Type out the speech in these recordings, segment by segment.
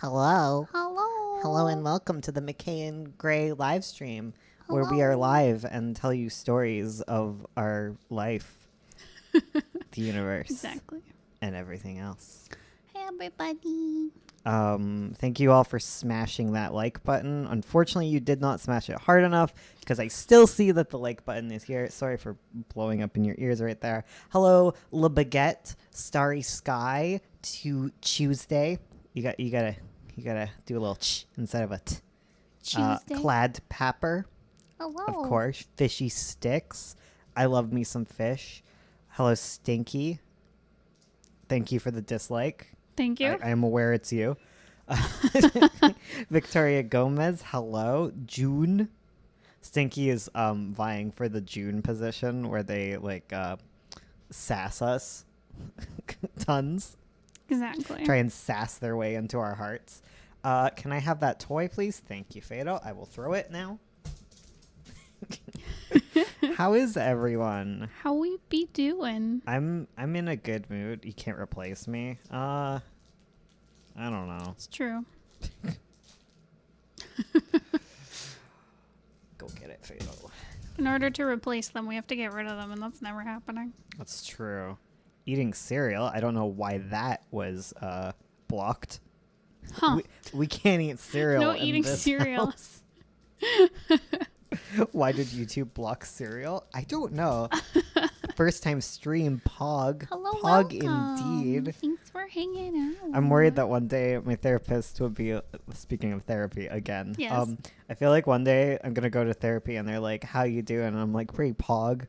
Hello. Hello. Hello and welcome to the McKay and Gray live stream where we Hello. are live and tell you stories of our life, the universe, Exactly. and everything else. Hey, everybody. Thank you all for smashing that like button. Unfortunately, you did not smash it hard enough because I still see that the like button is here. Sorry for blowing up in your ears right there. Hello, La Baguette, Starry Sky, to Tuesday. You gotta do a little ch instead of a t. Tuesday. Clad Papper, Hello. of course. Fishy Sticks. I love me some fish. Hello, Stinky. Thank you for the dislike. Thank you. I am aware it's you. Victoria Gomez, hello. June. Stinky is vying for the June position where they sass us tons. Exactly. Try and sass their way into our hearts. Can I have that toy, please? Thank you, Fado. I will throw it now. How is everyone? How we be doing? I'm in a good mood. You can't replace me. I don't know. It's true. Go get it, Fado. In order to replace them, we have to get rid of them, and that's never happening. That's true. Eating cereal. I don't know why that was blocked. Huh. We can't eat cereal. No in eating this cereal. house. Why did YouTube block cereal? I don't know. First time stream, Pog. Hello, Pog welcome. indeed. Thanks for hanging out. I'm worried that one day my therapist will be, speaking of therapy again. Yes. I feel like one day I'm going to go to therapy and they're like, how you doing? And I'm like, pretty Pog.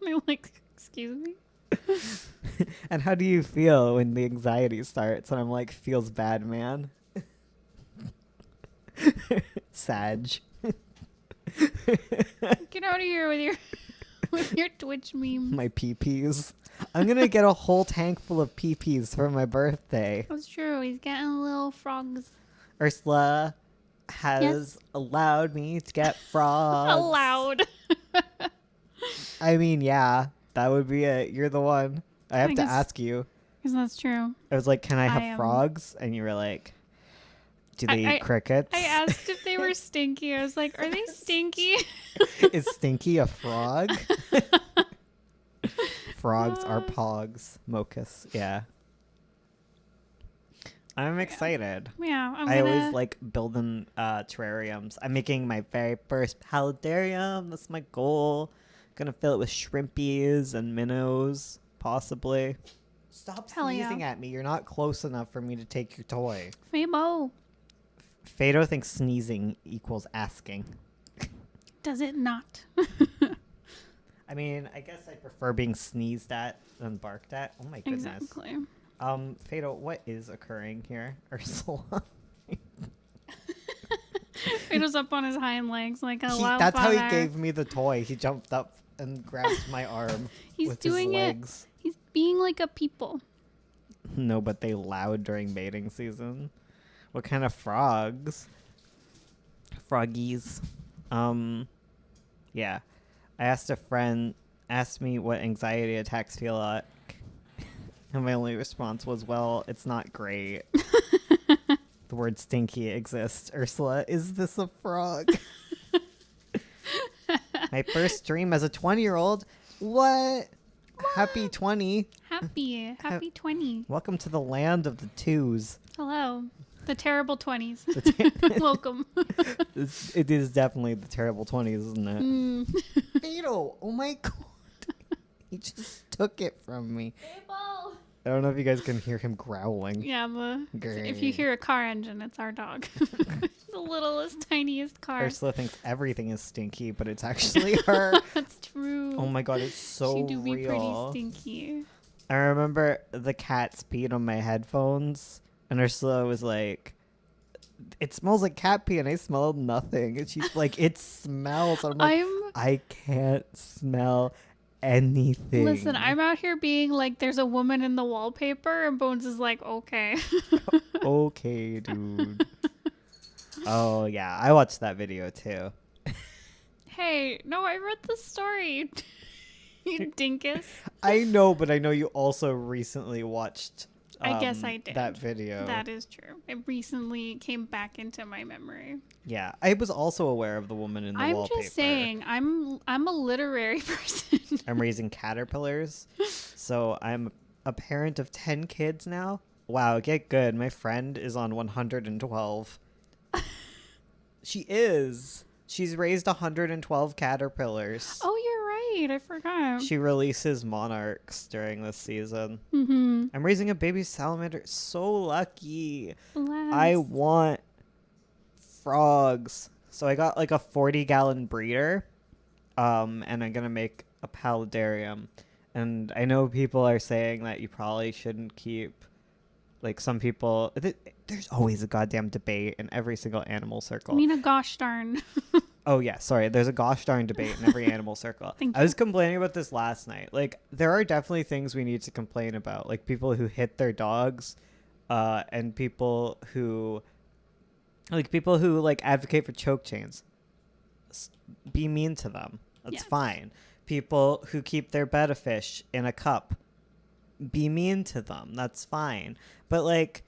I'm like, excuse me? And how do you feel when the anxiety starts? And I'm like, feels bad, man. Sag. Get out of here with your with your Twitch meme. My pee-pees. I'm going to get a whole tank full of pee-pees for my birthday. That's true. He's getting little frogs. Ursula has allowed me to get frogs. Allowed. I mean, yeah, that would be it. You're the one. I have to guess- ask you. Because that's true. I was like, can I have I am- frogs? And you were like, do they I- eat crickets? I asked if they were stinky. I was like, are they stinky? Is Stinky a frog? Frogs are pogs. Mocus. Yeah. I'm excited. Yeah, I always like building terrariums. I'm making my very first paludarium. That's my goal. Gonna fill it with shrimpies and minnows, possibly. Stop Hell yeah. sneezing at me. You're not close enough for me to take your toy. Fabo. Fado thinks sneezing equals asking. Does it not? I mean, I guess I prefer being sneezed at than barked at. Oh my goodness. Exactly. Fado, what is occurring here? Ursula. It was up on his hind legs like a wild That's how he father. gave me the toy. He jumped up and grabbed my arm He's with doing his it. legs. He's being like a people. No, but they loud during mating season. What kind of frogs? Froggies. Yeah. I asked a friend, asked me what anxiety attacks feel like. And my only response was, well, it's not great. The word stinky exists. Ursula, is this a frog? My first stream as a 20-year-old. What? Happy 20. Happy 20. Welcome to the land of the twos. Hello. The terrible 20s. Welcome. It is definitely the terrible 20s, isn't it? Mm. Beetle! Oh my god. He just took it from me. Fable. I don't know if you guys can hear him growling. Yeah, if you hear a car engine, it's our dog. The littlest, tiniest car. Ursula thinks everything is stinky, but it's actually her. That's true. Oh my god, it's so She do be pretty real. stinky. I remember the cats peed on my headphones, and Ursula was like, it smells like cat pee, and I smelled nothing. And she's like, it smells. I'm like, I can't smell anything. Listen, I'm out here being like, there's a woman in the wallpaper, and Bones is like, okay. Okay, dude. Oh, yeah. I watched that video, too. Hey, no, I read the story. You dinkus. I know, but I know you also recently watched I guess I did. that video. That is true. It recently came back into my memory. Yeah, I was also aware of the woman in the wallpaper. I'm just saying, I'm a literary person. I'm raising caterpillars, so I'm a parent of 10 kids now. Wow, get good. My friend is on 112. She is. She's raised 112 caterpillars. Oh, you're right. I forgot. She releases monarchs during this season. Mm-hmm. I'm raising a baby salamander. So lucky. Bless. I want frogs. So I got like a 40-gallon breeder. And I'm going to make a paludarium. And I know people are saying that you probably shouldn't keep, like, some people, there's always a goddamn debate in every single animal circle. I mean, a gosh darn. Oh, yeah, sorry. There's a gosh darn debate in every animal circle. I was complaining about this last night. Like, there are definitely things we need to complain about. Like, people who hit their dogs, and people who advocate for choke chains. Be mean to them. That's fine. People who keep their betta fish in a cup. Be mean to them. That's fine. But, like,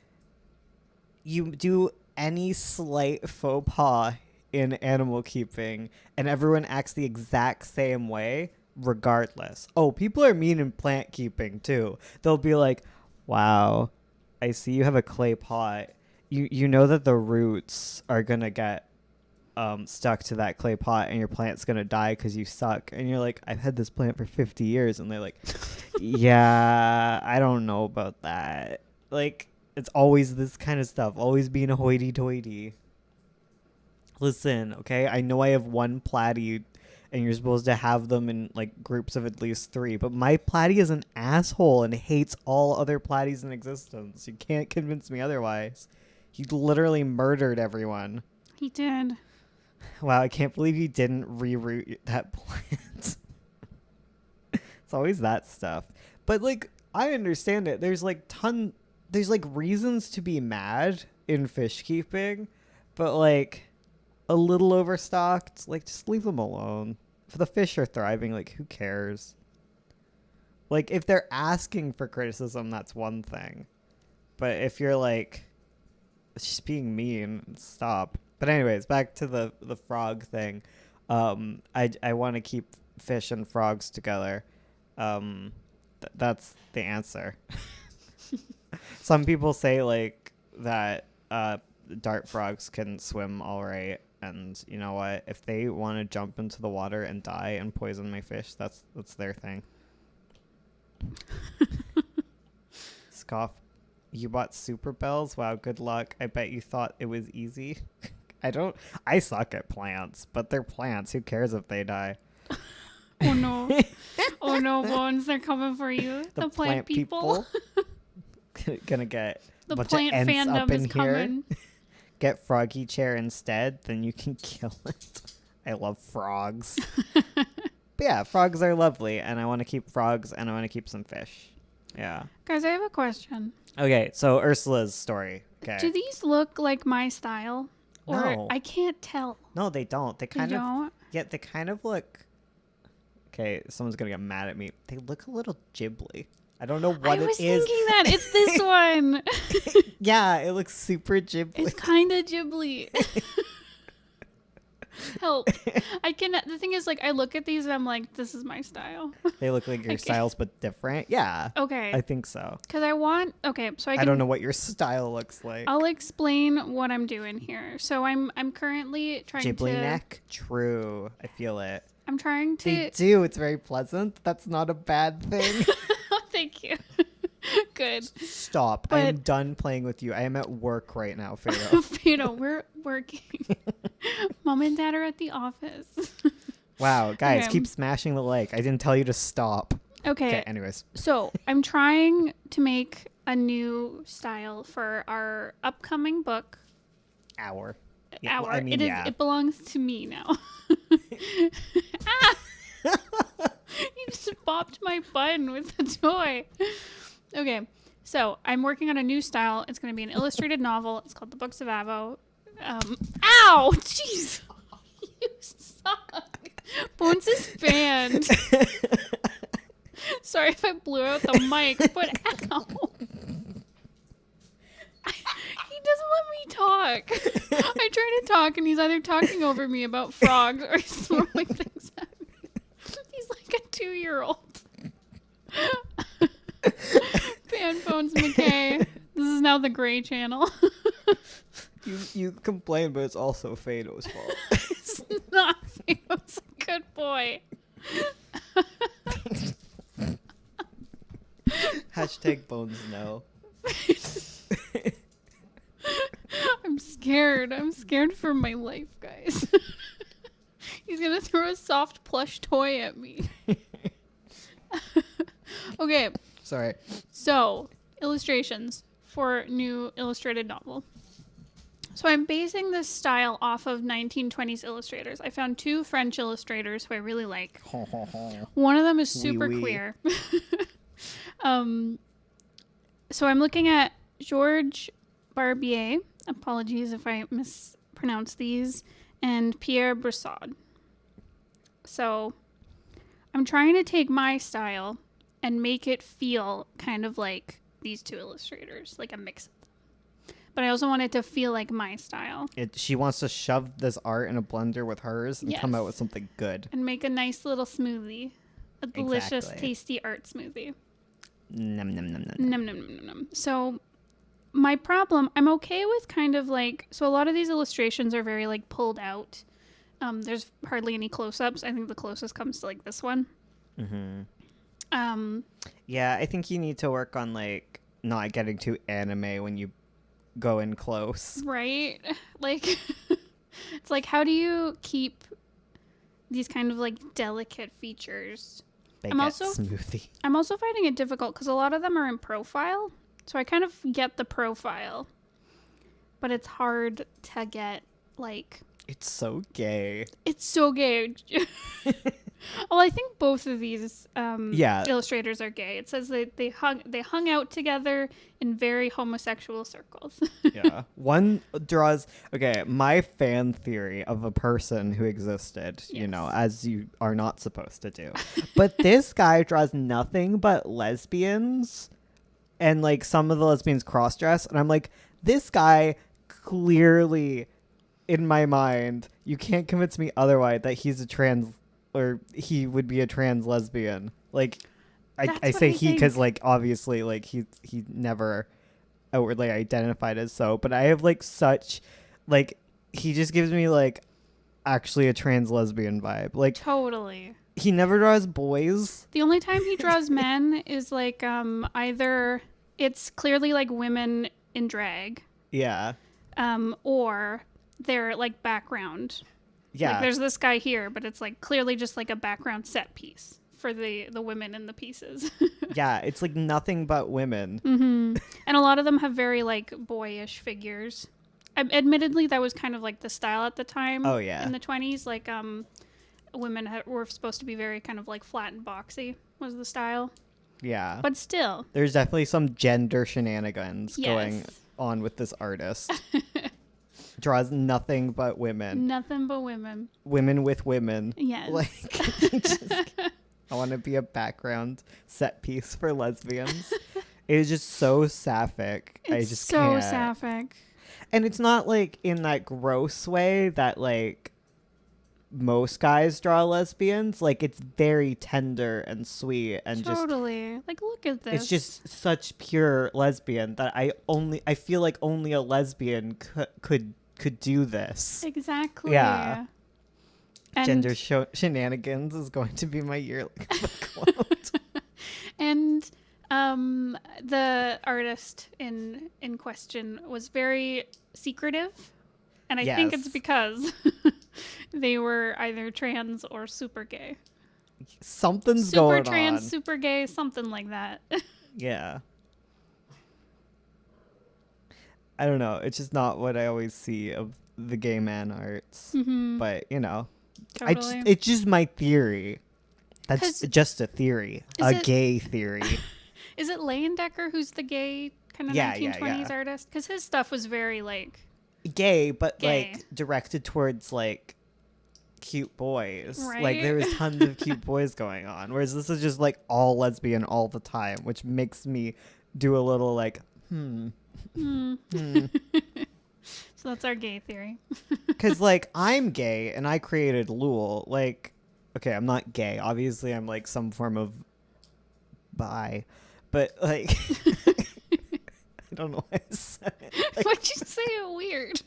you do any slight faux pas in animal keeping and everyone acts the exact same way regardless. Oh, people are mean in plant keeping too. They'll be like, wow, I see you have a clay pot. You know that the roots are going to get stuck to that clay pot and your plant's going to die because you suck. And you're like, I've had this plant for 50 years. And they're like, yeah, I don't know about that. Like, it's always this kind of stuff. Always being a hoity-toity. Listen, okay? I know I have one platy and you're supposed to have them in, like, groups of at least 3. But my platy is an asshole and hates all other platies in existence. You can't convince me otherwise. He literally murdered everyone. He did. Wow, I can't believe you didn't reroot that plant. It's always that stuff. But, like, I understand it. There's reasons to be mad in fish keeping, but, like, a little overstocked, like, just leave them alone. If the fish are thriving, like, who cares? Like, if they're asking for criticism, that's one thing. But if you're, like, just being mean, stop. But anyways, back to the frog thing. I want to keep fish and frogs together. That's the answer. Some people say, like, that dart frogs can swim all right. And you know what? If they want to jump into the water and die and poison my fish, that's their thing. Scoff. You bought super bells? Wow, good luck. I bet you thought it was easy. I suck at plants, but they're plants. Who cares if they die? Oh no. Oh no, Bones, they're coming for you. The plant people. Gonna get the a bunch plant of ents fandom up in is here. coming. Get Froggy Chair instead, then you can kill it. I love frogs. But yeah, frogs are lovely, and I want to keep frogs, and I want to keep some fish. Yeah. Guys, I have a question. Okay, so Ursula's story. Okay. Do these look like my style? Or No. I can't tell. No, they don't. They kind of. Don't? Yeah, they kind of look. Okay, someone's gonna get mad at me. They look a little Ghibli. I don't know what it is. I was thinking that. It's this one. Yeah, it looks super Ghibli. It's kind of Ghibli. Help. The thing is, like, I look at these and I'm like, this is my style. They look like your styles, but different. Yeah. Okay. I think so. Because I don't know what your style looks like. I'll explain what I'm doing here. So I'm currently trying Ghibli to... neck? True. I feel it. I'm trying to... They do. It's very pleasant. That's not a bad thing. Thank you. Good. Stop. I am done playing with you. I am at work right now, Fado. Fado, we're working. Mom and Dad are at the office. Wow, guys, Okay. keep smashing the like. I didn't tell you to stop. Okay. Anyways. So I'm trying to make a new style for our upcoming book. Hour. It belongs to me now. Ah! You just bopped my button with the toy. Okay, so I'm working on a new style. It's going to be an illustrated novel. It's called The Books of Avo. Ow! Jeez! You suck. Bones is banned. Sorry if I blew out the mic, but ow. talk. I try to talk, and he's either talking over me about frogs or he's throwing things at me. He's like a 2-year-old. Panphones McKay. This is now the Gray Channel. You complain, but it's also Fado's fault. It's not. Fado's a good boy. Hashtag bones no. I'm scared. I'm scared for my life, guys. He's gonna throw a soft plush toy at me. Okay. Sorry. So, illustrations for new illustrated novel. So I'm basing this style off of 1920s illustrators. I found 2 French illustrators who I really like. One of them is super queer. So I'm looking at Georges Barbier. Apologies if I mispronounce these. And Pierre Broussard. So I'm trying to take my style and make it feel kind of like these 2 illustrators, like a mix of them. But I also want it to feel like my style. She wants to shove this art in a blender with hers and come out with something good. And make a nice little smoothie. A delicious, tasty art smoothie. Num, num, num, num. Num, num, num, num, num. So my problem, I'm okay with kind of like, so a lot of these illustrations are very like pulled out. There's hardly any close-ups. I think the closest comes to like this one. Mm-hmm. Yeah, I think you need to work on like not getting too anime when you go in close. Right? Like, it's like, how do you keep these kind of like delicate features? Smoothie. I'm also finding it difficult because a lot of them are in profile. So I kind of get the profile, but it's hard to get like... It's so gay. It's so gay. Well, I think both of these illustrators are gay. It says they hung out together in very homosexual circles. Yeah. One draws... Okay, my fan theory of a person who existed, you know, as you are not supposed to do. But this guy draws nothing but lesbians, and like some of the lesbians cross-dress, and I'm like, this guy clearly, in my mind, you can't convince me otherwise that he's a trans... or he would be a trans lesbian. Like, I say he because, like, obviously, like, he never outwardly identified as so. But I have, like, such, like, he just gives me, like, actually a trans lesbian vibe. Like, totally. He never draws boys. The only time he draws men is, like, either it's clearly, like, women in drag. Yeah. Or they're, like, background. Yeah. Like, there's this guy here, but it's like clearly just like a background set piece for the women in the pieces. Yeah, it's like nothing but women. Mm-hmm. And a lot of them have very like boyish figures. Admittedly, that was kind of like the style at the time. Oh yeah. In the 20s, like women were supposed to be very kind of like flat and boxy was the style. Yeah. But still, there's definitely some gender shenanigans going on with this artist. Draws nothing but women. Nothing but women. Women with women. Yes. Like, I want to be a background set piece for lesbians. It is just so sapphic. I just so can't. sapphic. And it's not like in that gross way that like most guys draw lesbians. Like it's very tender and sweet and totally. Like look at this. It's just such pure lesbian that I feel like only a lesbian could do this. Exactly. Yeah. And gender shenanigans is going to be my yearly quote. And the artist in question was very secretive, and I think it's because they were either trans or super gay. Something's going on. Super trans, super gay, something like that. Yeah. I don't know. It's just not what I always see of the gay man arts. Mm-hmm. But, you know, totally. it's just my theory. That's just a theory. Gay theory. Is it Leyendecker who's the gay kind of 1920s artist? Because his stuff was very, like... Gay, but, like, directed towards, like, cute boys. Right? Like, there was tons of cute boys going on. Whereas this is just, like, all lesbian all the time, which makes me do a little, like, So that's our gay theory. Because, like, I'm gay and I created Lul. Like, okay, I'm not gay. Obviously, I'm, like, some form of bi. But, like, I don't know why I said it. Like, Why'd you say it weird?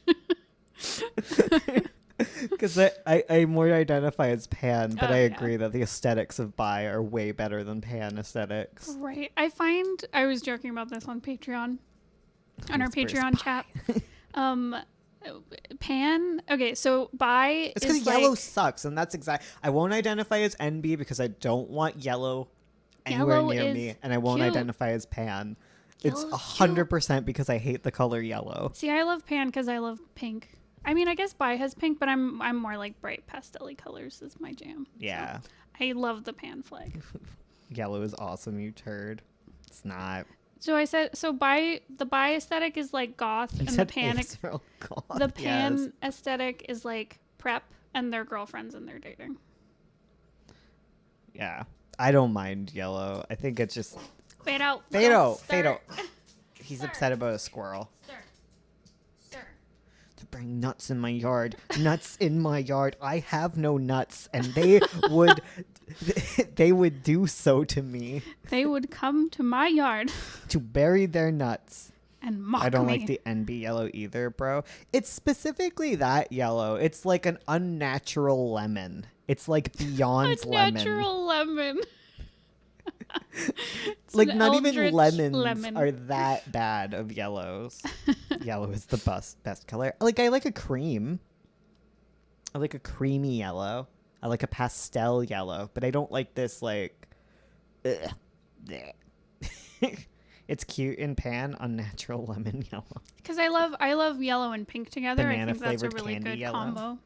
because I more identify as pan, but I yeah. agree that the aesthetics of bi are way better than pan aesthetics. Right. I was joking about this on Patreon, on our Whisper's Patreon chat. Pan. Okay, so bi It's is because yellow like, sucks, and that's exact. I won't identify as NB because I don't want yellow anywhere Yellow near is me, and I won't cute. identify as pan. It's Yellow's 100% because I hate the color yellow. See, I love pan because I love pink. I mean, I guess bi has pink, but I'm more like bright pastel-y colors is my jam. Yeah. So I love the pan flag. Yellow is awesome, you turd. It's not. So I said, the bi aesthetic is like goth, You and said asexual. God, the pan yes. aesthetic is like prep, and they're girlfriends and they're dating. Yeah. I don't mind yellow. I think it's just... Fade out. Fade out. He's upset about a squirrel. Sir. To bring nuts in my yard. Nuts in my yard. I have no nuts, and they would... they would do so to me. They would come to my yard To bury their nuts. and mock me. I don't like the NB yellow either, bro. It's specifically that yellow. It's like an unnatural lemon. It's like Beyond's lemon. Unnatural lemon. It's Like an not even eldritch lemons lemon. are that bad of yellows. Yellow is the best color. Like I like a cream. I like a creamy yellow. I like a pastel yellow, but I don't like this like. Ugh. It's cute in pan, unnatural lemon yellow. Because I love yellow and pink together. I Banana think that's a flavored really candy good yellow. combo.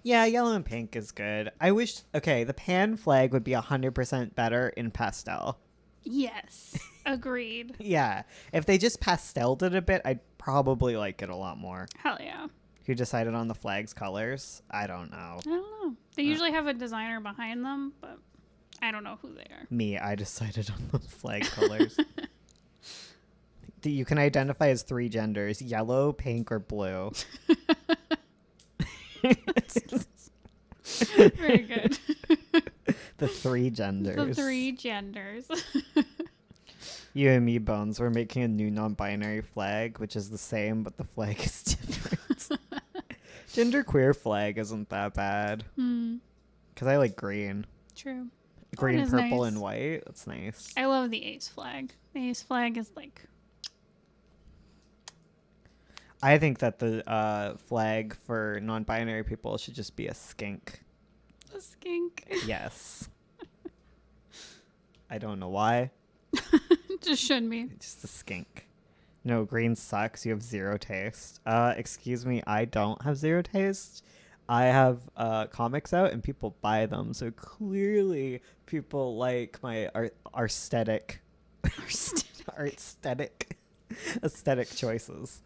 Yeah, yellow and pink is good. I wish. Okay, the pan flag would be 100% better in pastel. Yes, agreed. Yeah, if they just pasteled it a bit, I'd probably like it a lot more. Hell yeah. Who decided on the flag's colors? I don't know. I don't know. They usually have a designer behind them, but I don't know who they are. Me, I decided on the flag colors. You can identify as 3 genders: yellow, pink, or blue. Very good. The 3 genders. The 3 genders. You and me, Bones, we're making a new non-binary flag, which is the same, but the flag is different. Genderqueer flag isn't that bad. Because I like green. True. Green, purple, nice. and white. That's nice. I love the ace flag. The ace flag is like... I think that the flag for non-binary people should just be a skink. A skink. Yes. I don't know why. Just shouldn't be. Just a skink. No, green sucks. You have 0 taste. Excuse me, I don't have 0 taste. I have comics out and people buy them, so clearly people like my aesthetic choices.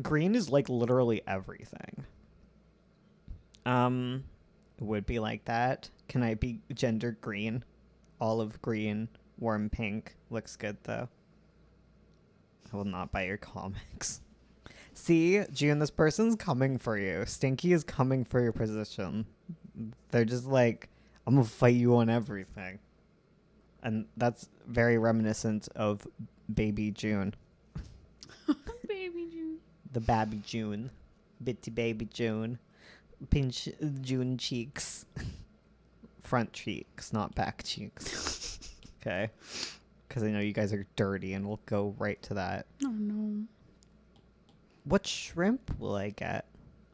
Green is like literally everything. It would be like that. Can I be gender green? Olive green, warm pink. Looks good though. I will not buy your comics. See, June, this person's coming for you. Stinky is coming for your position. They're just like, I'm gonna fight you on everything. And that's very reminiscent of Baby June. Baby June. The Babby June. Bitty Baby June. Pinch June cheeks. Front cheeks, not back cheeks. Okay? Because I know you guys are dirty and we'll go right to that. Oh, no. What shrimp will I get?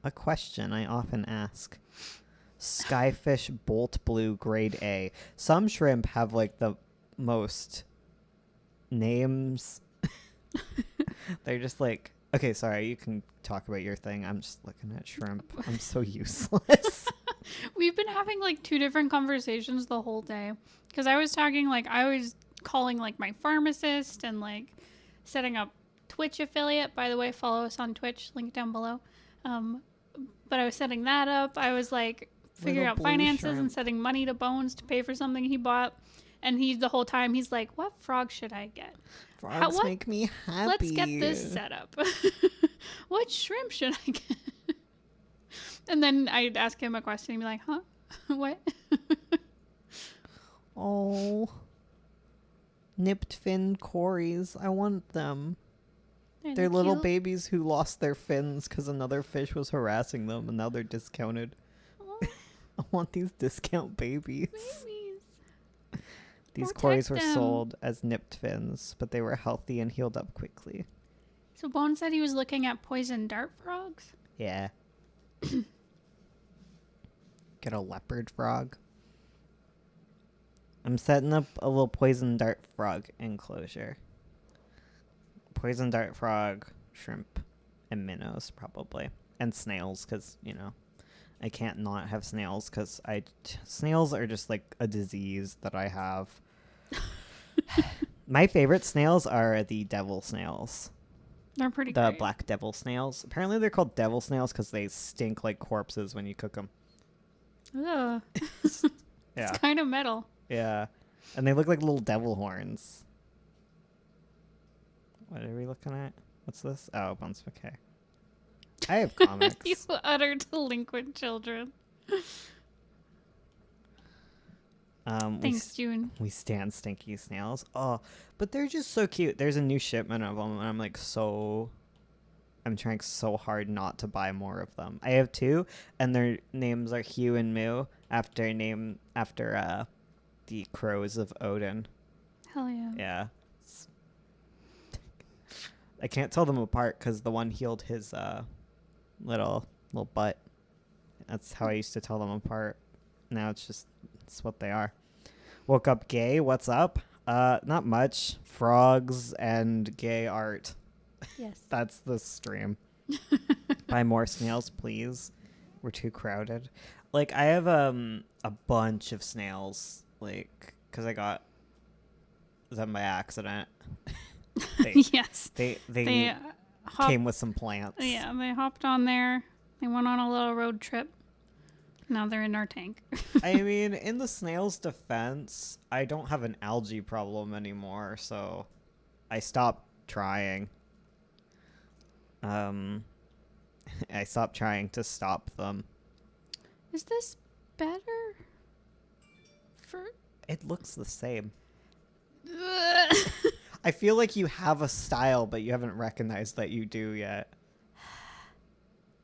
A question I often ask. Skyfish Bolt Blue Grade A. Some shrimp have like the most names. They're just like, okay, sorry, you can talk about your thing. I'm just looking at shrimp. I'm so useless. We've been having like 2 different conversations the whole day. Because I was calling like my pharmacist and like setting up Twitch affiliate. By the way, follow us on Twitch, link down below. But I was setting that up. I was like figuring out finances and setting money to Bones to pay for something he bought. And the whole time he's like, what frog should I get? Frogs make me happy. Let's get this set up. what shrimp should I get? And then I'd ask him a question and be like, huh? What? Oh. Nipped fin cories. I want them. They're little cute. babies who lost their fins because another fish was harassing them, and now they're discounted. Oh, I want these discount babies. babies. These Protect cories were them. sold as nipped fins, but they were healthy and healed up quickly. So Bone said he was looking at poison dart frogs? Yeah. Get a leopard frog. I'm setting up a little poison dart frog enclosure. Poison dart frog, shrimp, and minnows probably. And snails, because, you know, I can't not have snails, because snails are just like a disease that I have. My favorite snails are the devil snails. They're pretty The great. black devil snails. Apparently they're called devil snails because they stink like corpses when you cook them. Ugh. Yeah. It's kind of metal. Yeah. And they look like little devil horns. What are we looking at? What's this? Oh, Bones. Okay. I have comics. You utter delinquent children. Thanks, June. We stand stinky snails. Oh, but they're just so cute. There's a new shipment of them, and I'm like I'm trying so hard not to buy more of them. I have 2, and their names are Hugh and Moo, after the crows of Odin. Hell yeah. Yeah. I can't tell them apart because the one healed his little butt. That's how I used to tell them apart. Now it's what they are. Woke up gay. What's up? Not much. Frogs and gay art. Yes. That's the stream. Buy more snails, please. We're too crowded. Like, I have a bunch of snails, like, because I got them by accident. Yes. They hopped, came with some plants. Yeah, they hopped on there. They went on a little road trip. Now they're in our tank. I mean, in the snail's defense, I don't have an algae problem anymore, so I stopped trying. I stopped trying to stop them. Is this better? It looks the same. I feel like you have a style, but you haven't recognized that you do yet.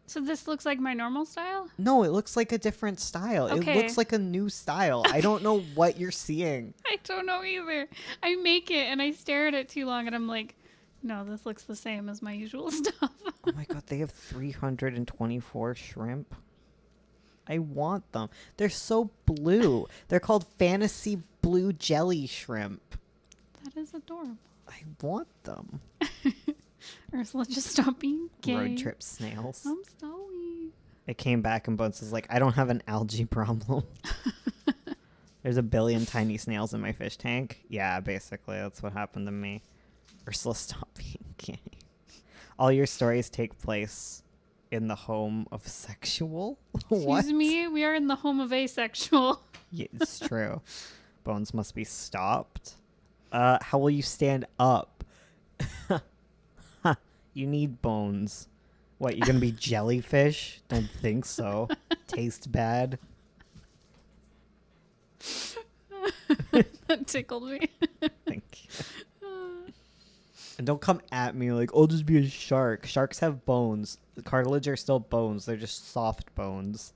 So this looks like my normal style? No, it looks like a different style. Okay. It looks like a new style. I don't know what you're seeing. I don't know either. I make it and I stare at it too long and I'm like, no, this looks the same as my usual stuff. Oh my god, they have 324 shrimp. I want them. They're so blue. They're called fantasy blue jelly shrimp. That is adorable. I want them. Ursula, just stop being gay. Road trip snails. I'm sorry. It came back and Bones is like, I don't have an algae problem. There's a billion tiny snails in my fish tank. Yeah, basically, that's what happened to me. Ursula, stop being gay. All your stories take place in the home of sexual? What? Excuse me, we are in the home of asexual. Yeah, it's true. Bones must be stopped. How will you stand up? You need bones. What, you're gonna be jellyfish? Don't think so. Taste bad. That tickled me. Thank you. And don't come at me like, I'll just be a shark. Sharks have bones. The cartilage are still bones. They're just soft bones.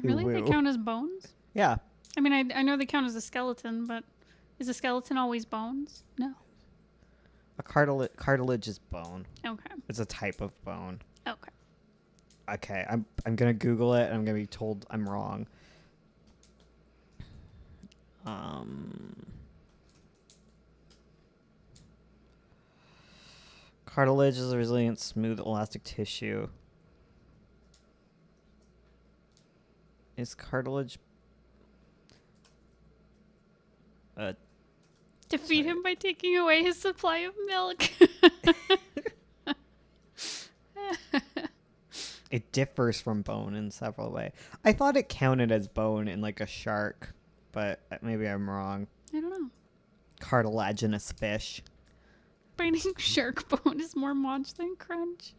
Really? Ooh, They ooh. count as bones? Yeah. I mean, I know they count as a skeleton, but is a skeleton always bones? No. A cartilage is bone. Okay. It's a type of bone. Okay. Okay, I'm gonna Google it and I'm gonna be told I'm wrong. Cartilage is a resilient, smooth, elastic tissue. Is cartilage Defeat him by taking away his supply of milk. It differs from bone in several ways. I thought it counted as bone in like a shark, but maybe I'm wrong. I don't know. Cartilaginous fish. Biting shark bone is more Moj than Crunch.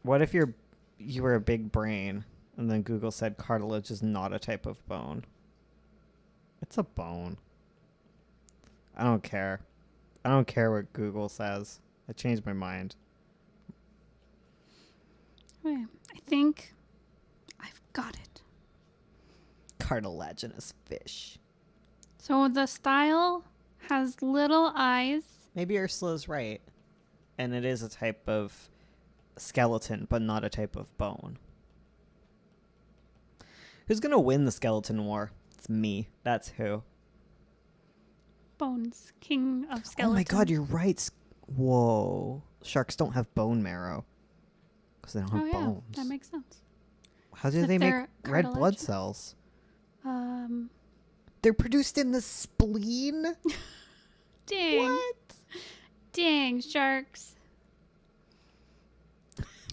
What if you were a big brain and then Google said cartilage is not a type of bone? It's a bone. I don't care. I don't care what Google says. I changed my mind. Okay, I think I've got it. Cartilaginous fish. So the style has little eyes. Maybe Ursula's right. And it is a type of skeleton, but not a type of bone. Who's going to win the skeleton war? It's me. That's who. Bones, king of skeletons. Oh my god, you're right. Whoa. Sharks don't have bone marrow. Because they don't have bones. That makes sense. How do they make red blood cells? They're produced in the spleen? Dang. What? Dang, sharks.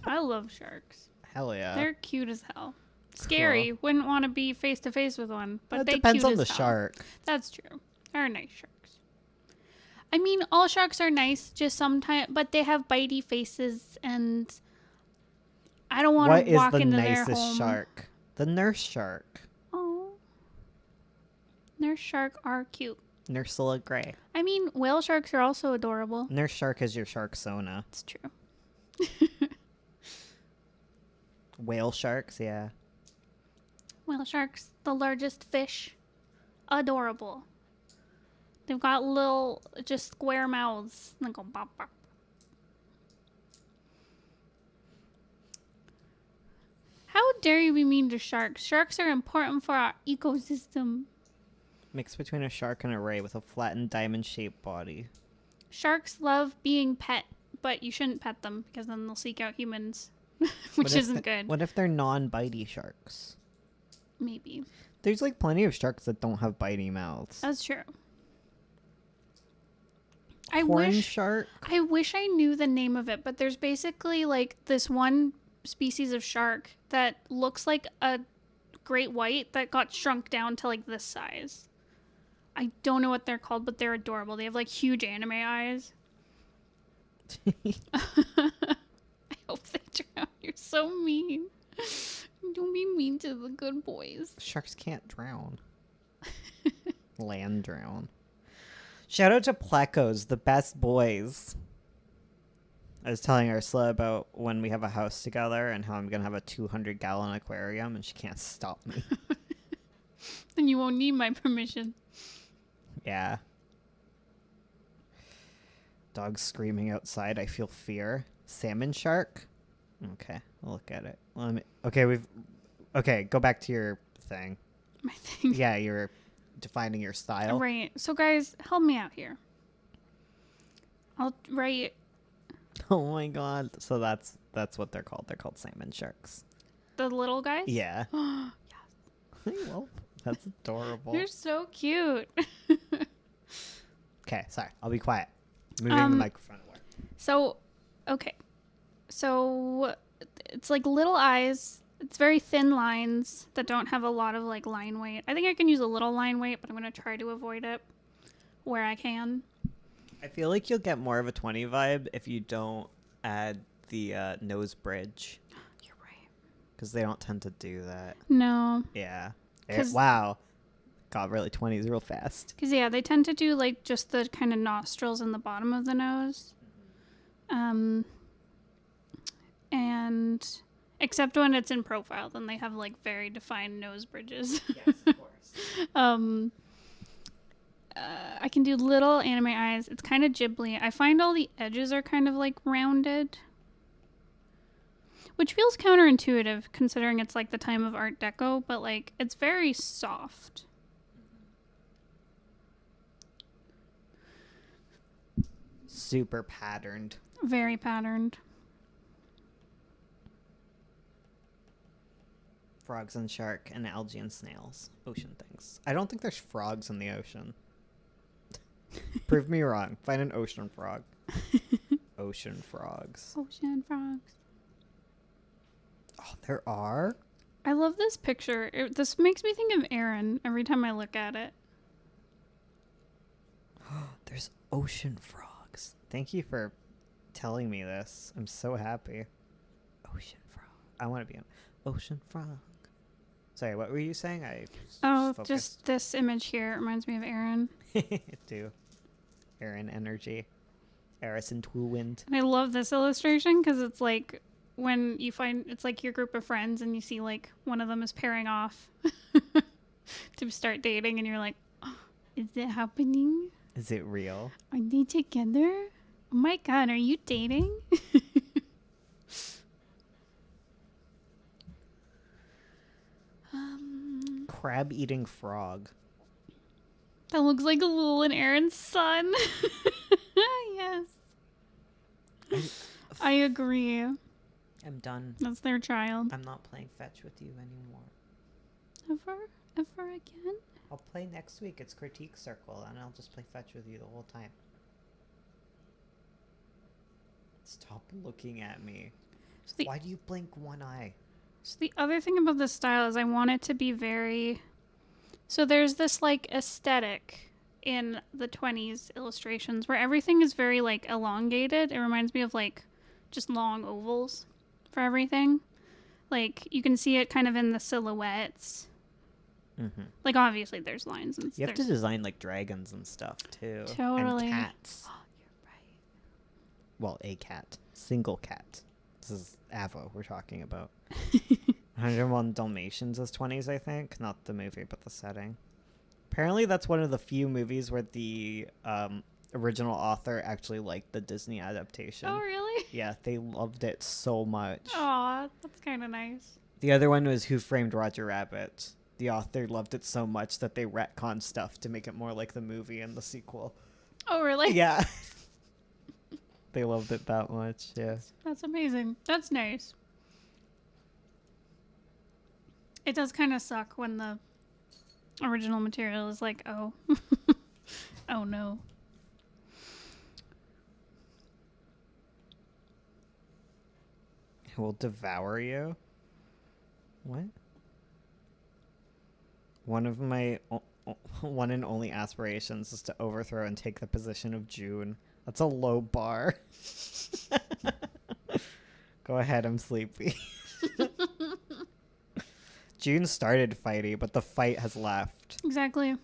I love sharks. Hell yeah. They're cute as hell. Scary. Cool. Wouldn't want to be face to face with one, but they depends cute on the as hell. shark. That's true. They're nice sharks. I mean, all sharks are nice, just sometimes, but they have bitey faces, and I don't want to walk into their home. What is the nicest shark? The nurse shark. Oh, nurse shark are cute. Nursula Gray. I mean, whale sharks are also adorable. Nurse shark is your shark sona. It's true. Whale sharks, yeah. Whale sharks, the largest fish. Adorable. They've got little, just square mouths. And they go bop, bop. How dare you be mean to sharks? Sharks are important for our ecosystem. Mix between a shark and a ray with a flattened diamond-shaped body. Sharks love being pet, but you shouldn't pet them because then they'll seek out humans, which isn't good. What if they're non-bitey sharks? Maybe. There's like plenty of sharks that don't have bitey mouths. That's true. Horn shark? I wish I knew the name of it, but there's basically like this one species of shark that looks like a great white that got shrunk down to like this size. I don't know what they're called, but they're adorable. They have like huge anime eyes. I hope they drown. You're so mean. Don't be mean to the good boys. Sharks can't drown. Land drown. Shout out to Plecos, the best boys. I was telling Ursula about when we have a house together and how I'm going to have a 200-gallon aquarium and she can't stop me. Then you won't need my permission. Yeah. Dogs screaming outside. I feel fear. Salmon shark? Okay, I'll look at it. Okay, go back to your thing. My thing? Yeah, you're defining your style. Right. So, guys, help me out here. I'll write... Oh my god. So that's what they're called. They're called salmon sharks. The little guys? Yeah. Yes. Well, that's adorable. They're so cute. Okay, sorry. I'll be quiet. Moving the microphone away. So, okay. So, it's like little eyes. It's very thin lines that don't have a lot of like line weight. I think I can use a little line weight, but I'm going to try to avoid it where I can. I feel like you'll get more of a 20 vibe if you don't add the nose bridge. You're right. Because they don't tend to do that. No. Yeah. Wow. Got really 20s real fast. Because, yeah, they tend to do like just the kind of nostrils in the bottom of the nose. And except when it's in profile, then they have like very defined nose bridges. Yes, of course. I can do little anime eyes. It's kind of Ghibli. I find all the edges are kind of like rounded, which feels counterintuitive considering it's like the time of Art Deco, but like it's very soft. Super patterned. Very patterned. Frogs and shark and algae and snails. Ocean things. I don't think there's frogs in the ocean. Prove me wrong. Find an ocean frog. Ocean frogs. Ocean frogs. Oh, there are? I love this picture. This makes me think of Aaron every time I look at it. There's ocean frogs. Thank you for telling me this. I'm so happy. Ocean frog. I want to be an ocean frog. Sorry, what were you saying? Just this image here. It reminds me of Aaron. Do. Aaron energy. Harrison Wind. And I love this illustration because it's like when you find it's like your group of friends and you see like one of them is pairing off to start dating and you're like, oh, is it happening? Is it real? Are they together? Oh my god, are you dating? Crab eating frog. That looks like Lul and Aaron's son. Yes. I agree. I'm done. That's their child. I'm not playing fetch with you anymore. Ever again? I'll play next week. It's Critique Circle, and I'll just play fetch with you the whole time. Stop looking at me. Why do you blink one eye? So the other thing about this style is I want it to be very... So there's this, like, aesthetic in the 20s illustrations where everything is very, like, elongated. It reminds me of, like, just long ovals for everything. Like, you can see it kind of in the silhouettes. Mm-hmm. Like, obviously, there's lines and stuff. You have to design, like, dragons and stuff, too. Totally. And cats. Oh, you're right. Well, a cat. Single cat. This is Avo we're talking about. 101 Dalmatians is 20s, I think. Not the movie, but the setting. Apparently, that's one of the few movies where the original author actually liked the Disney adaptation. Oh, really? Yeah, they loved it so much. Aw, that's kind of nice. The other one was Who Framed Roger Rabbit. The author loved it so much that they retconned stuff to make it more like the movie and the sequel. Oh, really? Yeah. They loved it that much, yeah. That's amazing. That's nice. It does kind of suck when the original material is like, oh. Oh, no. It will devour you? What? One of my one and only aspirations is to overthrow and take the position of June. That's a low bar. Go ahead, I'm sleepy. June started fighty, but the fight has left. Exactly.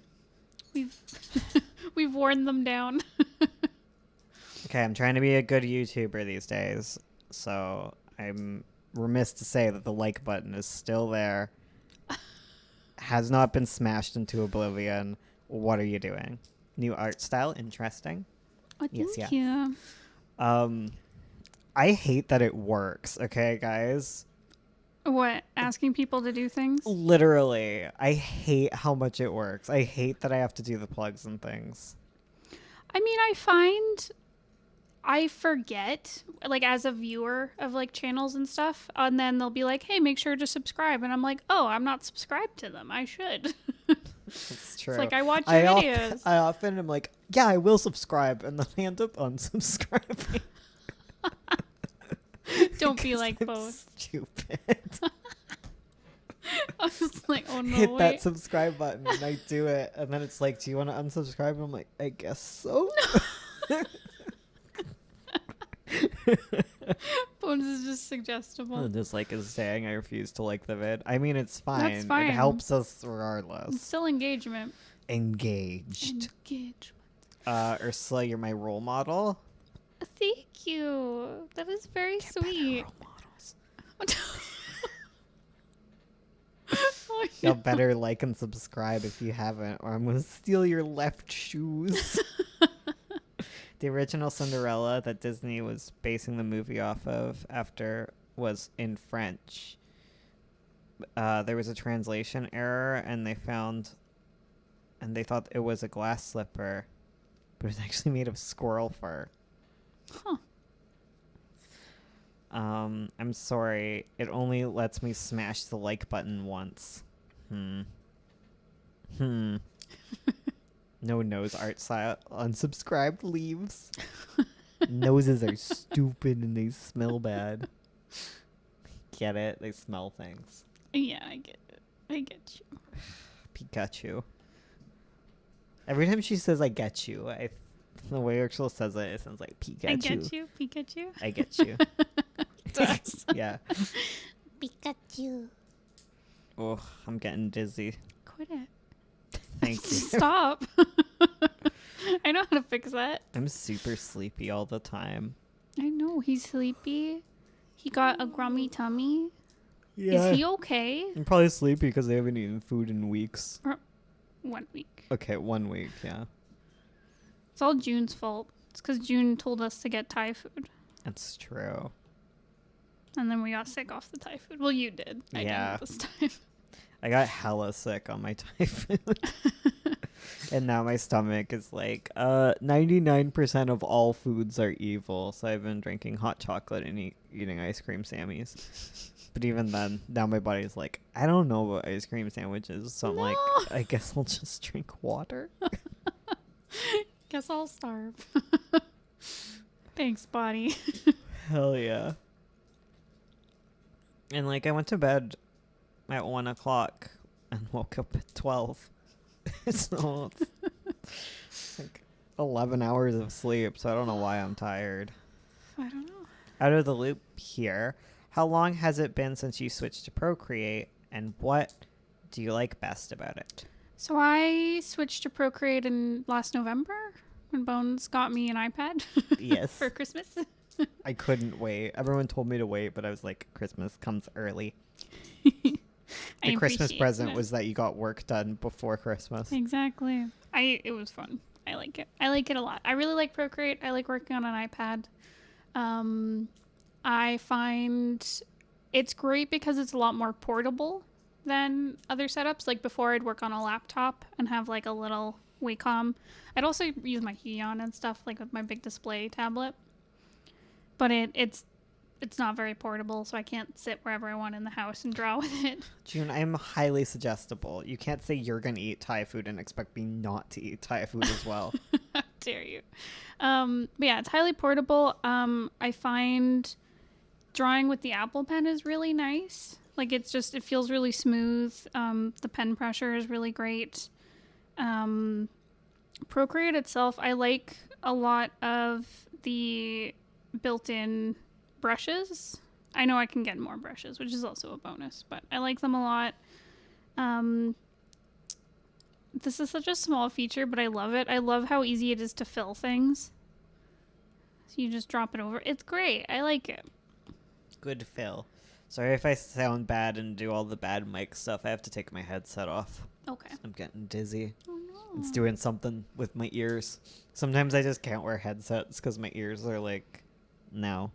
We've worn them down. Okay, I'm trying to be a good YouTuber these days, so I'm remiss to say that the like button is still there. Has not been smashed into oblivion. What are you doing? New art style, interesting. Oh, thank you. I hate that it works, okay, guys? What? Asking people to do things? Literally. I hate how much it works. I hate that I have to do the plugs and things. I mean, I find I forget, like, as a viewer of, like, channels and stuff, and then they'll be like, hey, make sure to subscribe. And I'm like, oh, I'm not subscribed to them. I should. That's true. It's like, I watch your videos. I often am like, yeah, I will subscribe, and then I end up unsubscribing. Don't be like both. Stupid. I was like, oh no, hit that subscribe button, and I do it, and then it's like, do you want to unsubscribe? And I'm like, I guess so. Bones is just suggestible. Just like is saying I refuse to like the vid. I mean, it's fine. That's fine. It helps us regardless. It's still engagement. Engaged. Engagement. Ursula, you're my role model. Thank you. That is very sweet. Role models. Oh, Y'all better like and subscribe if you haven't, or I'm gonna steal your left shoes. The original Cinderella that Disney was basing the movie off of after was in French. There was a translation error, and they thought it was a glass slipper, but it was actually made of squirrel fur. Huh. I'm sorry. It only lets me smash the like button once. No nose art style. Unsubscribed leaves. Noses are stupid and they smell bad. Get it? They smell things. Yeah, I get it. I get you. Pikachu. Every time she says I get you, I The way Urshel says it sounds like Pikachu. I get you, Pikachu. I get you. Yeah. Pikachu. Oh, I'm getting dizzy. Quit it. Thank you. Stop. I know how to fix that. I'm super sleepy all the time. I know. He's sleepy. He got a grummy tummy. Yeah. Is he okay? I'm probably sleepy because I haven't eaten food in weeks. 1 week. Okay, 1 week, yeah. It's all June's fault. It's because June told us to get Thai food. That's true. And then we got sick off the Thai food. Well, you did. I didn't this time. I got hella sick on my Thai food. And now my stomach is like, 99% of all foods are evil. So I've been drinking hot chocolate and eating ice cream Sammies. But even then, now my body's like, I don't know about ice cream sandwiches. So I'm like, I guess I'll just drink water. Guess I'll starve. Thanks, body. Hell yeah. And like, I went to bed at 1 o'clock and woke up at 12. So it's like 11 hours of sleep. So I don't know why I'm tired. I don't know. Out of the loop here. How long has it been since you switched to Procreate, and what do you like best about it? So I switched to Procreate in last November when Bones got me an iPad. Yes. For Christmas. I couldn't wait. Everyone told me to wait, but I was like, Christmas comes early. The Christmas present was that you got work done before Christmas. Exactly. It was fun. I like it. I like it a lot. I really like Procreate. I like working on an iPad. I find it's great because it's a lot more portable than other setups. Like before, I'd work on a laptop and have like a little Wacom. I'd also use my Heon and stuff like with my big display tablet. But it's not very portable, so I can't sit wherever I want in the house and draw with it. June, I'm highly suggestible. You can't say you're going to eat Thai food and expect me not to eat Thai food as well. How dare you? But yeah, it's highly portable. I find drawing with the Apple Pen is really nice. Like it feels really smooth. The pen pressure is really great. Procreate itself, I like a lot of the built-in brushes. I know I can get more brushes, which is also a bonus, but I like them a lot. This is such a small feature, but I love it. I love how easy it is to fill things. So you just drop it over. It's great. I like it. Good fill. Sorry if I sound bad and do all the bad mic stuff. I have to take my headset off. Okay. I'm getting dizzy. Oh no. It's doing something with my ears. Sometimes I just can't wear headsets because my ears are like, no.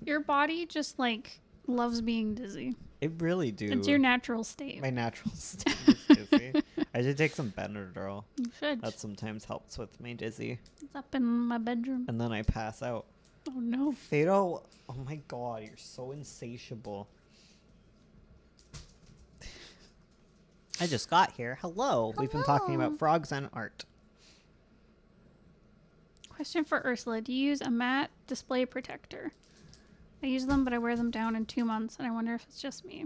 Your body just like loves being dizzy. It really do. It's your natural state. My natural state is dizzy. I should take some Benadryl. You should. That sometimes helps with my dizzy. It's up in my bedroom. And then I pass out. Oh no. Fatal, oh my god, you're so insatiable. I just got here. Hello. We've been talking about frogs and art. Question for Ursula. Do you use a matte display protector? I use them, but I wear them down in 2 months, and I wonder if it's just me.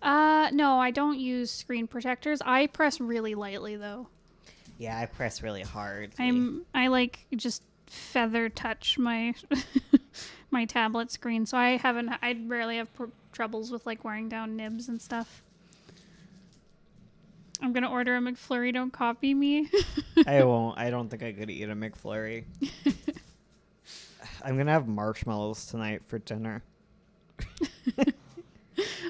No, I don't use screen protectors. I press really lightly, though. Yeah, I press really hard. I like just feather touch my my tablet screen, so I rarely have troubles with like wearing down nibs and stuff. I'm gonna order a McFlurry. Don't copy me. I won't. I don't think I could eat a McFlurry. I'm gonna have marshmallows tonight for dinner.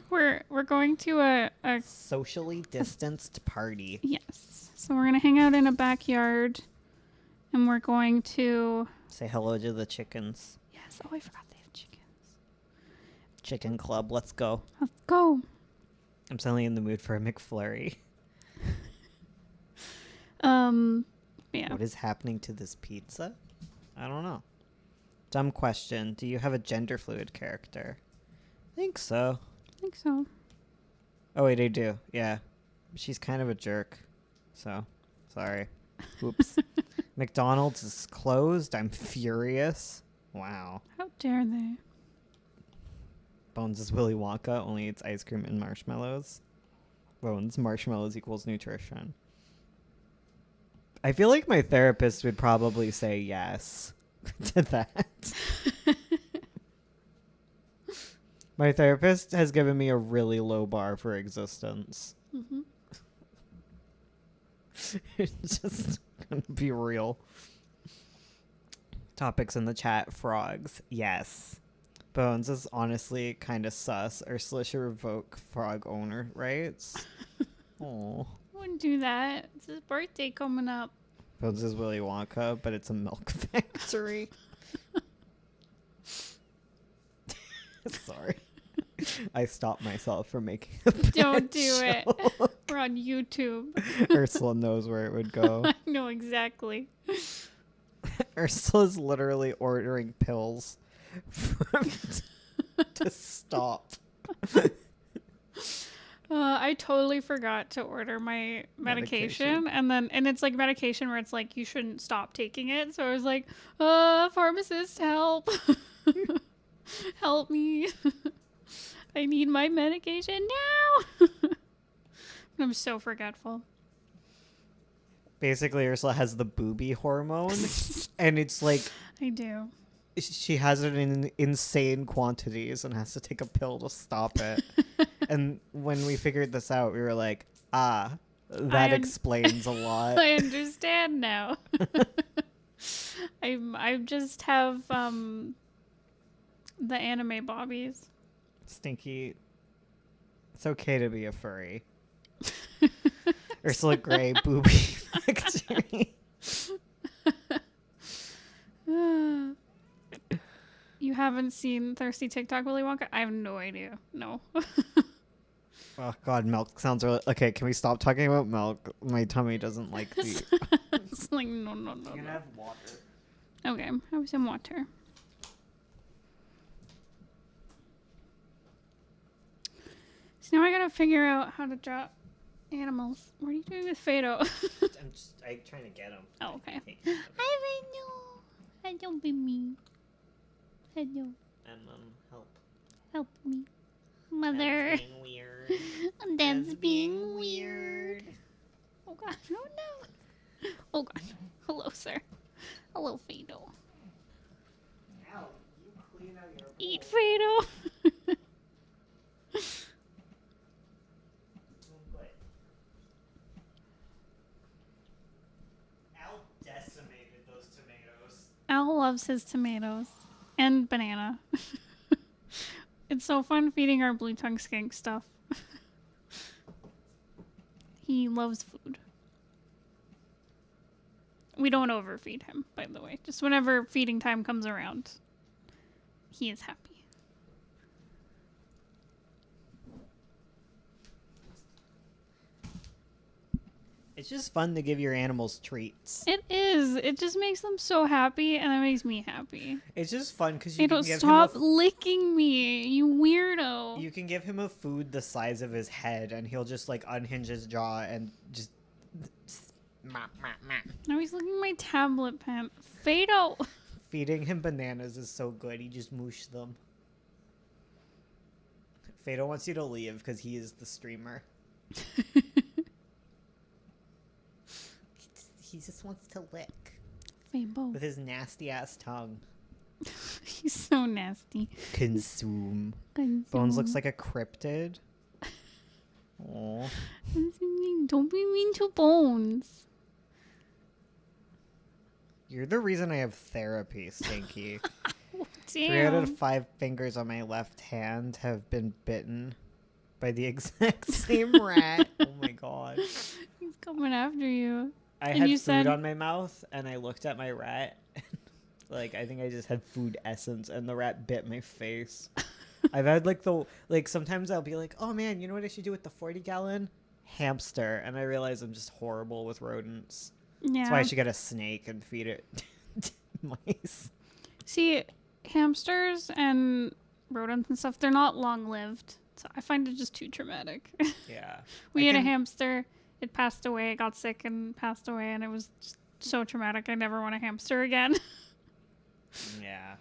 We're going to a socially distanced party. Yes. So we're gonna hang out in a backyard, and we're going to say hello to the chickens. Yes. Oh, I forgot they have chickens. Chicken club. Let's go. Let's go. I'm suddenly in the mood for a McFlurry. Yeah. What is happening to this pizza? I don't know. Dumb question. Do you have a gender fluid character? I think so. I think so. Oh, wait, I do. Yeah. She's kind of a jerk. So, sorry. Oops. McDonald's is closed. I'm furious. Wow. How dare they? Bones is Willy Wonka, only eats ice cream and marshmallows. Bones, marshmallows equals nutrition. I feel like my therapist would probably say yes to that. My therapist has given me a really low bar for existence. Mm-hmm. It's just gonna be real. Topics in the chat. Frogs. Yes. Bones is honestly kind of sus. Ursula should revoke frog owner rights. Oh. Wouldn't do that. It's his birthday coming up. Bones is Willy Wonka, but it's a milk factory. Sorry. I stopped myself from making a Don't do joke. it. We're on YouTube. Ursula knows where it would go. I know exactly. Ursula's literally ordering pills to stop. I totally forgot to order my medication. And it's like medication where it's like you shouldn't stop taking it. So I was like, pharmacist, help. Help me. I need my medication now. I'm so forgetful. Basically, Ursula has the booby hormone, and it's like I do. she has it in insane quantities and has to take a pill to stop it. And when we figured this out, we were like, that explains a lot. I understand now. I just have the anime bobbies. Stinky. It's okay to be a furry. Ursula Grey, booby factory. You haven't seen Thirsty TikTok Willy Wonka? I have no idea. No. Oh God, milk sounds really... Okay, can we stop talking about milk? My tummy doesn't like the... It's like, no. You can have water. Okay, have some water. So now I gotta figure out how to draw animals. What are you doing with Fado? I'm trying to get him. Oh, okay. I know. Don't be mean. Hello. Help. Me. Mother. That's being weird. That's being weird. Oh God, no. Oh God. Hello, sir. Hello, Fado. Ow, you clean out your Eat bowl. Fado. Al decimated those tomatoes. Al loves his tomatoes and banana. It's so fun feeding our blue tongue skink stuff. He loves food. We don't overfeed him, by the way. Just whenever feeding time comes around, he is happy. It's just fun to give your animals treats. It is. It just makes them so happy, and it makes me happy. It's just fun because They you don't can give stop him licking me, you weirdo. you can give him a food the size of his head, and he'll just like unhinge his jaw and just. Now he's licking my tablet pen. Fado. Feeding him bananas is so good. He just moosh them. Fado wants you to leave because he is the streamer. He just wants to lick Fabo. with his nasty ass tongue. He's so nasty. Consume. Bones looks like a cryptid. Aww. Don't be mean to Bones. You're the reason I have therapy, Stinky. Damn. 3 out of 5 fingers on my left hand have been bitten by the exact same rat. Oh my God. He's coming after you. I And had you food said- on my mouth, and I looked at my rat. Like, I think I just had food essence, and the rat bit my face. I've had, sometimes I'll be like, oh, man, you know what I should do with the 40-gallon? Hamster. And I realize I'm just horrible with rodents. Yeah. That's why I should get a snake and feed it to mice. See, hamsters and rodents and stuff, they're not long-lived. So I find it just too traumatic. Yeah. We had a hamster. It passed away. It got sick and passed away, and it was just so traumatic. I never want a hamster again. Yeah.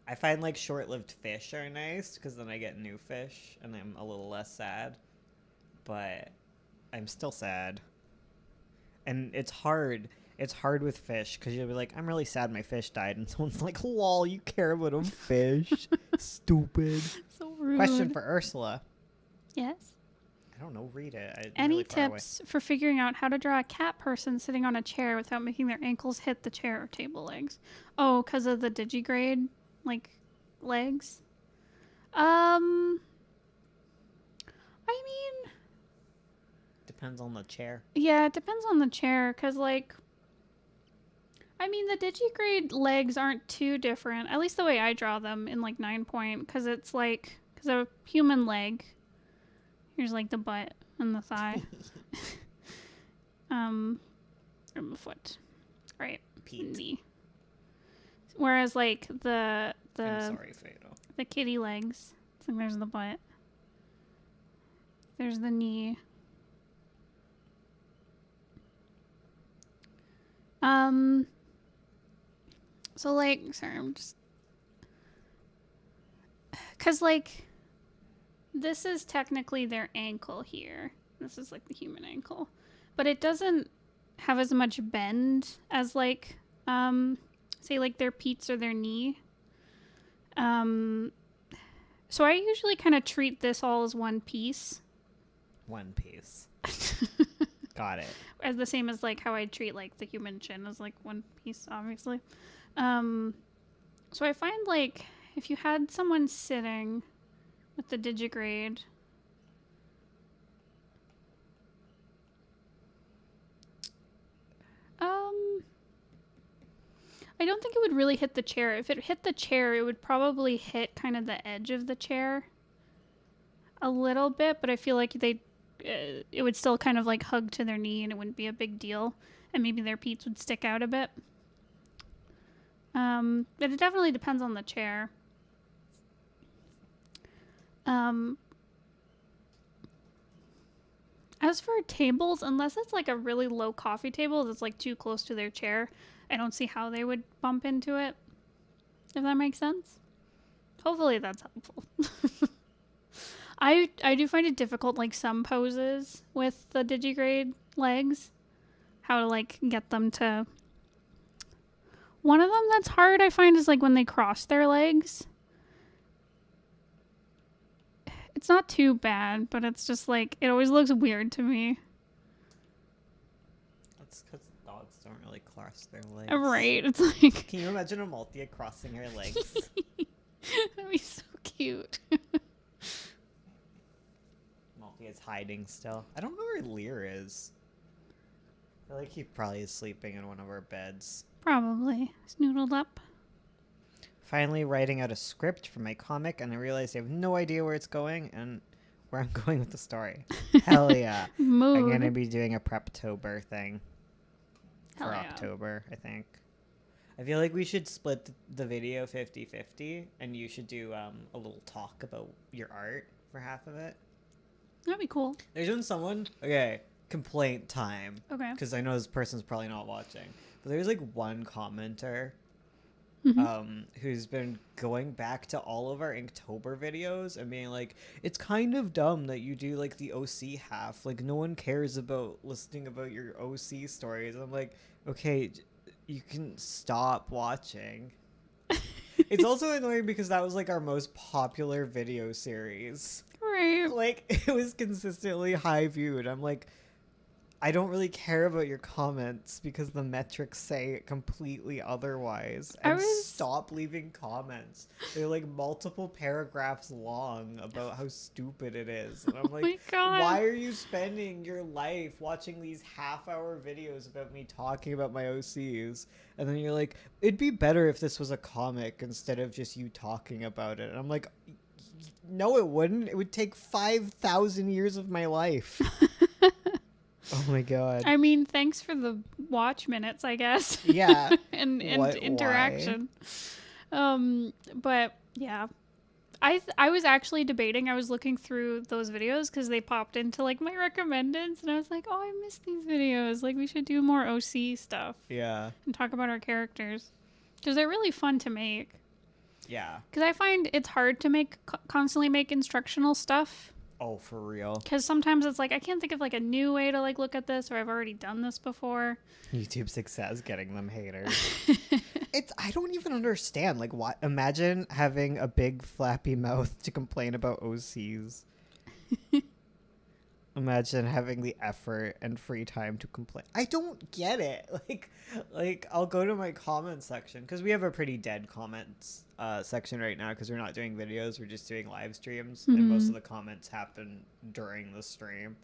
I find, short-lived fish are nice, because then I get new fish, and I'm a little less sad. But I'm still sad. And it's hard. It's hard with fish because you'll be like, I'm really sad my fish died. And someone's like, lol, you care about a fish. Stupid. So rude. Question for Ursula. Yes? I don't know. Read it. Any really tips for figuring out how to draw a cat person sitting on a chair without making their ankles hit the chair or table legs? Oh, because of the digigrade, like, legs? I mean... Depends on the chair. Yeah, it depends on the chair, because, like... I mean, the digigrade legs aren't too different, at least the way I draw them in, like, 9-point, because it's, like... Because a human leg... Here's, like, the butt and the thigh. And the foot. Right. Pete. Knee. Whereas, like, I'm sorry, Fado. the kitty legs. So there's the butt. There's the knee. So, like, sorry, I'm just... Because, like... This is technically their ankle here. This is like the human ankle. But it doesn't have as much bend as like, say like their Pete's or their knee. So I usually kind of treat this all as one piece. One piece. Got it. As the same as like how I treat like the human chin as like one piece, obviously. So I find like if you had someone sitting... with the digigrade. I don't think it would really hit the chair. If it hit the chair, it would probably hit kind of the edge of the chair a little bit, but I feel like it would still kind of like hug to their knee and it wouldn't be a big deal. And maybe their Pete's would stick out a bit. But it definitely depends on the chair. As for tables, unless it's like a really low coffee table that's like too close to their chair, I don't see how they would bump into it. If that makes sense. Hopefully that's helpful. I do find it difficult, like some poses with the digigrade legs, how to like get them to... One of them that's hard I find is like when they cross their legs. It's not too bad, but it's just like, it always looks weird to me. That's because dogs don't really cross their legs. Right, it's like... Can you imagine a Maltia crossing her legs? That'd be so cute. Maltia's hiding still. I don't know where Lear is. I feel like he probably is sleeping in one of our beds. Probably. Snoodled up. Finally writing out a script for my comic, and I realized I have no idea where it's going and where I'm going with the story. Hell yeah. Mood. I'm going to be doing a Preptober thing. Hell for yeah. October, I think. I feel like we should split the video 50-50, and you should do a little talk about your art for half of it. That'd be cool. There's been someone... Okay, complaint time. Okay. Because I know this person's probably not watching. But there's like one commenter who's been going back to all of our Inktober videos and being like, it's kind of dumb that you do like the OC half. Like, no one cares about listening about your OC stories. I'm like, okay, you can stop watching. It's also annoying because that was like our most popular video series. Right. Like, it was consistently high viewed. I'm like, I don't really care about your comments because the metrics say completely otherwise. And stop leaving comments. They're like multiple paragraphs long about how stupid it is. And I'm like, why are you spending your life watching these half-hour videos about me talking about my OCs? And then you're like, it'd be better if this was a comic instead of just you talking about it. And I'm like, no, it wouldn't. It would take 5,000 years of my life. Oh my god. I mean, thanks for the watch minutes, I guess. Yeah. and interaction. But yeah. I was actually debating. I was looking through those videos because they popped into like my recommendeds and I was like, oh, I missed these videos. Like we should do more OC stuff. Yeah. And talk about our characters. Because they're really fun to make. Yeah. Because I find it's hard to constantly make instructional stuff. Oh, for real. Because sometimes it's like, I can't think of like a new way to like look at this, or I've already done this before. YouTube success getting them haters. I don't even understand. Like, what? Imagine having a big flappy mouth to complain about OCs. Imagine having the effort and free time to complain. I don't get it. Like I'll go to my comment section because we have a pretty dead comments section right now because we're not doing videos. We're just doing live streams, and most of the comments happen during the stream.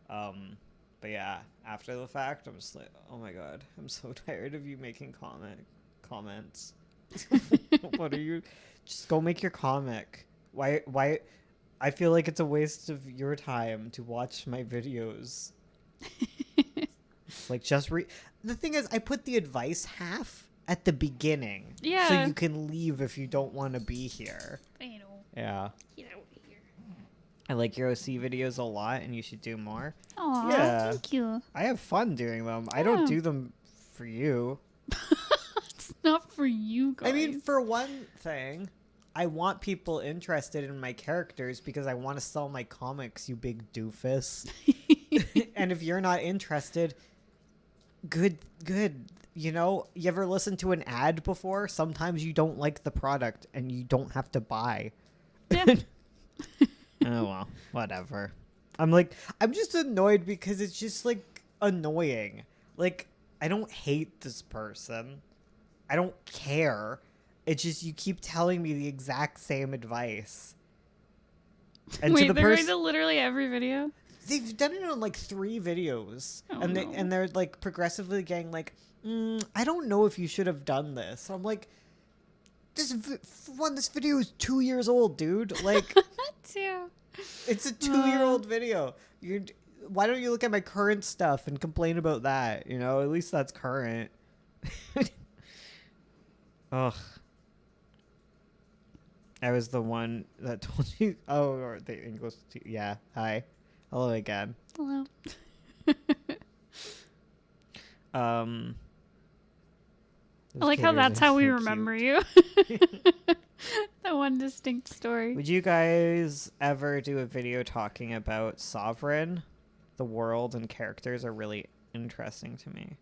But yeah, after the fact, I'm just like, oh my god, I'm so tired of you making comments. What are you? Just go make your comic. Why? I feel like it's a waste of your time to watch my videos. It's like, just the thing is, I put the advice half at the beginning. Yeah. So you can leave if you don't want to be here. I know. Yeah. Get out of here. I like your OC videos a lot, and you should do more. Aw, Yeah. thank you. I have fun doing them. I don't do them for you. It's not for you guys. I mean, for one thing, I want people interested in my characters because I want to sell my comics, you big doofus. And if you're not interested, good. You know, you ever listen to an ad before? Sometimes you don't like the product and you don't have to buy. Yeah. Oh, well, whatever. I'm just annoyed because it's just, like, annoying. Like, I don't hate this person. I don't care. It's just you keep telling me the exact same advice. And Wait, they're going to literally every video? They've done it on like 3 videos. Oh, and they're like progressively getting like, I don't know if you should have done this. So I'm like, this video is 2 years old, dude. Like, That too. it's a 2-year-old video. Why don't you look at my current stuff and complain about that? You know, at least that's current. Ugh. I was the one that told you. Oh, or the English. Yeah. Hi. Hello again. Hello. I like how that's how we remember you. That one distinct story. Would you guys ever do a video talking about Sovereign? The world and characters are really interesting to me.